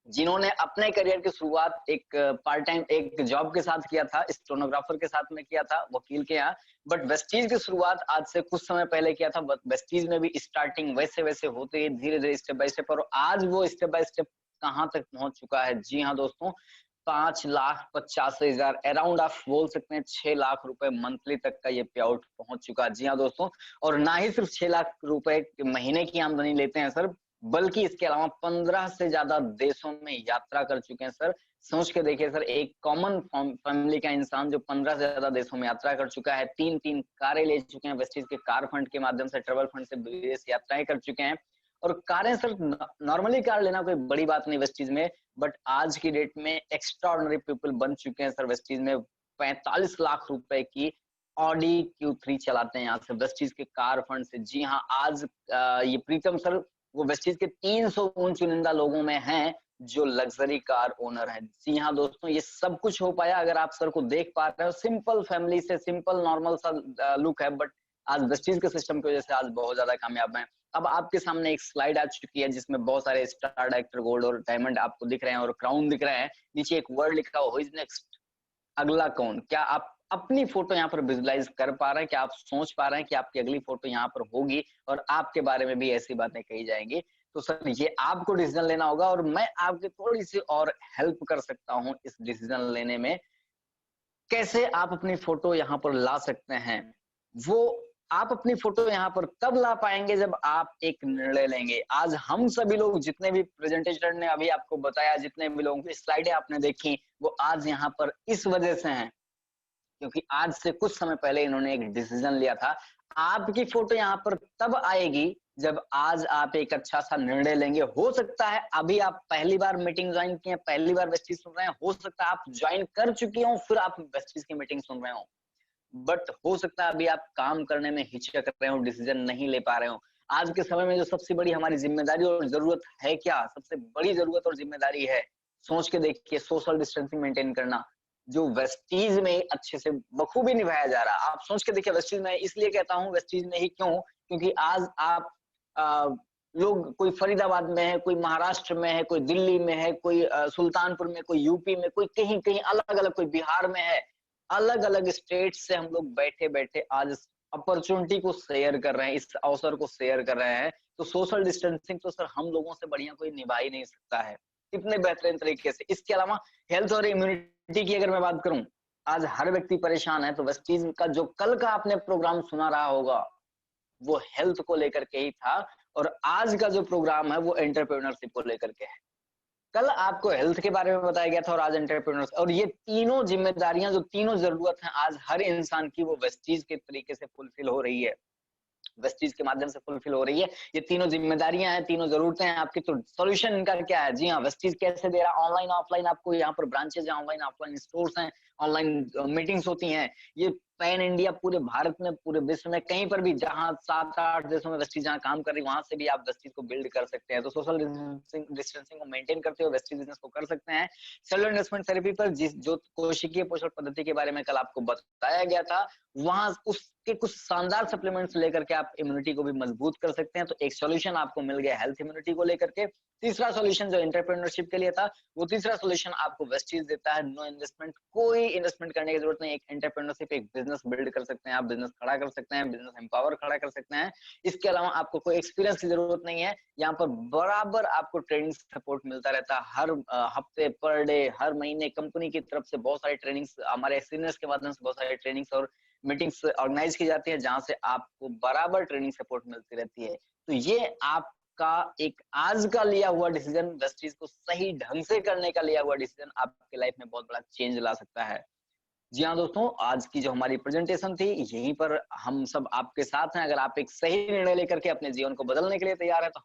जिन्होंने अपने करियर की शुरुआत एक पार्ट टाइम एक जॉब के साथ किया था, स्टेनोग्राफर के साथ में किया था, वकील के यहाँ, बट वेस्टीज की शुरुआत आज से कुछ समय पहले किया था। वेस्टीज में भी स्टार्टिंग वैसे वैसे होते ही धीरे धीरे स्टेप बाय स्टेप, और आज वो स्टेप बाय स्टेप कहाँ तक पहुंच चुका है। जी हाँ दोस्तों, 5,85,000 अराउंड आप बोल सकते हैं 6 लाख रुपए मंथली तक का ये पे आउट पहुंच चुका है। जी हाँ दोस्तों, और ना ही सिर्फ 6 लाख रुपए महीने की आमदनी लेते हैं सर, बल्कि इसके अलावा 15 से ज्यादा देशों में यात्रा कर चुके हैं सर। सोच के देखिए सर, एक कॉमन फैमिली का इंसान जो 15 से ज्यादा देशों में यात्रा कर चुका है, 3 कारें ले चुके हैं वेस्टीज के कार फंड के माध्यम से, ट्रेवल फंड से विदेश यात्राएं कर चुके हैं। और कारें सर, नॉर्मली कार लेना कोई बड़ी बात नहीं वेस्टीज में, बट आज की डेट में एक्स्ट्राऑर्डिनरी पीपल बन चुके हैं सर वेस्टीज में। 45 लाख रुपए की ऑडी Q3 चलाते हैं यहाँ से वेस्टीज के कार फंड से। जी हाँ, आज ये प्रीतम सर वो वेस्टीज के 300 चुनिंदा लोगों में हैं जो लग्जरी कार ओनर हैं। जी हाँ दोस्तों, ये सब कुछ हो पाया अगर आप सर को देख पा रहे हो। सिंपल फैमिली से, सिंपल नॉर्मल सा लुक है, बट आज वेस्टीज के सिस्टम की वजह से आज बहुत ज्यादा कामयाब हैं। अब आपके सामने एक स्लाइड आ चुकी है जिसमें बहुत सारे स्टार, डायरेक्टर, गोल्ड और डायमंड आपको दिख रहे हैं और क्राउन दिख रहे हैं। नीचे एक वर्ड लिखा हुआ, हु इज नेक्स्ट, अगला कौन। क्या आप अपनी फोटो यहाँ पर विजुलाइज कर पा रहे हैं? क्या आप सोच पा रहे हैं कि आपकी अगली फोटो यहाँ पर होगी और आपके बारे में भी ऐसी बातें कही जाएंगी? तो सर ये आपको डिसीजन लेना होगा, और मैं आपकी थोड़ी सी और हेल्प कर सकता हूँ इस डिसीजन लेने में। कैसे आप अपनी फोटो यहाँ पर ला सकते हैं, वो आप अपनी फोटो यहाँ पर तब ला पाएंगे जब आप एक निर्णय लेंगे। आज हम सभी लोग, जितने भी प्रेजेंटेटर ने अभी आपको बताया, जितने भी लोगों की स्लाइडें आपने देखी, वो आज यहाँ पर इस वजह से हैं क्योंकि आज से कुछ समय पहले इन्होंने एक डिसीजन लिया था। आपकी फोटो यहाँ पर तब आएगी जब आज आप एक अच्छा सा निर्णय लेंगे। हो सकता है अभी आप पहली बार मीटिंग ज्वाइन किए, पहली बार वेस्टीज सुन रहे हैं, हो सकता है आप ज्वाइन कर चुके हो फिर आप वेस्टीज की मीटिंग सुन रहे हो, बट हो सकता है अभी आप काम करने में हिचक रहे हो, डिसीजन नहीं ले पा रहे हो। आज के समय में जो सबसे बड़ी हमारी जिम्मेदारी और जरूरत है, क्या सबसे बड़ी जरूरत और जिम्मेदारी है, सोच के देखिए, सोशल डिस्टेंसिंग मेंटेन करना, जो वेस्टीज में अच्छे से बखूबी निभाया जा रहा है। आप सोच के देखिए, वेस्टीज में इसलिए कहता हूँ वेस्टीज में ही क्यों, क्योंकि आज आप लोग, कोई फरीदाबाद में है, कोई महाराष्ट्र में है, कोई दिल्ली में है, कोई सुल्तानपुर में, कोई यूपी में, कोई कहीं कहीं अलग अलग, कोई बिहार में है, अलग अलग स्टेट से हम लोग बैठे बैठे आज अपॉर्चुनिटी को शेयर कर रहे हैं, इस अवसर को शेयर कर रहे हैं। तो सोशल डिस्टेंसिंग तो सर हम लोगों से बढ़िया कोई निभा ही नहीं सकता है इतने बेहतरीन तरीके से। इसके अलावा हेल्थ और इम्यूनिटी की अगर मैं बात करूं, आज हर व्यक्ति परेशान है, तो वेस्टीज का जो कल का आपने प्रोग्राम सुना रहा होगा वो हेल्थ को लेकर के ही था, और आज का जो प्रोग्राम है वो एंटरप्रेन्योरशिप को लेकर के है। कल आपको हेल्थ के बारे में बताया गया था और आज एंटरप्रेन्योर्स, और ये तीनों जिम्मेदारियां, जो तीनों जरूरत है आज हर इंसान की, वो वेस्टीज के तरीके से फुलफिल हो रही है। वेस्टीज के माध्यम से फुलफिल हो रही है। ये तीनों जिम्मेदारियां हैं, तीनों जरूरतें हैं आपकी, तो सॉल्यूशन इनका क्या है? जी हाँ, वेस्टीज कैसे दे रहा है? ऑनलाइन ऑफलाइन आपको यहाँ पर ब्रांचेज हैं, ऑनलाइन ऑफलाइन स्टोर्स हैं, ऑनलाइन मीटिंग्स होती हैं। ये पैन इंडिया पूरे भारत में, पूरे विश्व में कहीं पर भी जहां 7-8 देशों में वेस्टीज जहां काम कर रही है, वहां से भी आप वेस्टीज को बिल्ड कर सकते हैं। तो सोशल डिस्टेंसिंग को मेंटेन करते हुए वेस्टीज बिजनेस को कर सकते हैं। सेलुलर इन्वेस्टमेंट थेरेपी पर जो कोशिकीय पोषण पद्धति के बारे में कल आपको बताया गया था, वहां उसके कुछ शानदार सप्लीमेंट्स लेकर के आप इम्यूनिटी को भी मजबूत कर सकते हैं। तो एक सॉल्यूशन आपको मिल गया हेल्थ इम्यूनिटी को लेकर के। तीसरा सॉल्यूशन जो एंटरप्रेन्योरशिप के लिए था, वो तीसरा सॉल्यूशन आपको वेस्टीज देता है। नो इन्वेस्टमेंट, कोई इन्वेस्टमेंट करने की जरूरत नहीं। एक एंटरप्रेन्योरशिप, एक बिजनेस बिल्ड कर सकते हैं आप, बिजनेस खड़ा कर सकते हैं, बिजनेस एम्पावर खड़ा कर सकते हैं। इसके अलावा आपको कोई एक्सपीरियंस की जरूरत नहीं है। यहाँ पर बराबर आपको ट्रेनिंग सपोर्ट मिलता रहता है, हर हफ्ते, पर डे, हर महीने कंपनी की तरफ से बहुत सारी ट्रेनिंग्स, हमारे सीनियर्स के माध्यम से बहुत सारी ट्रेनिंग्स और मीटिंग्स ऑर्गेनाइज की जाती है, जहां से आपको बराबर ट्रेनिंग सपोर्ट मिलती रहती है। तो ये आपका एक आज का लिया हुआ डिसीजन, वेस्टीज को सही ढंग से करने का लिया हुआ डिसीजन आपके लाइफ में बहुत बड़ा चेंज ला सकता है। जी हाँ दोस्तों, आज की जो हमारी प्रेजेंटेशन थी, यहीं पर हम सब आपके साथ हैं। अगर आप एक सही निर्णय लेकर के अपने जीवन को बदलने के लिए तैयार है, तो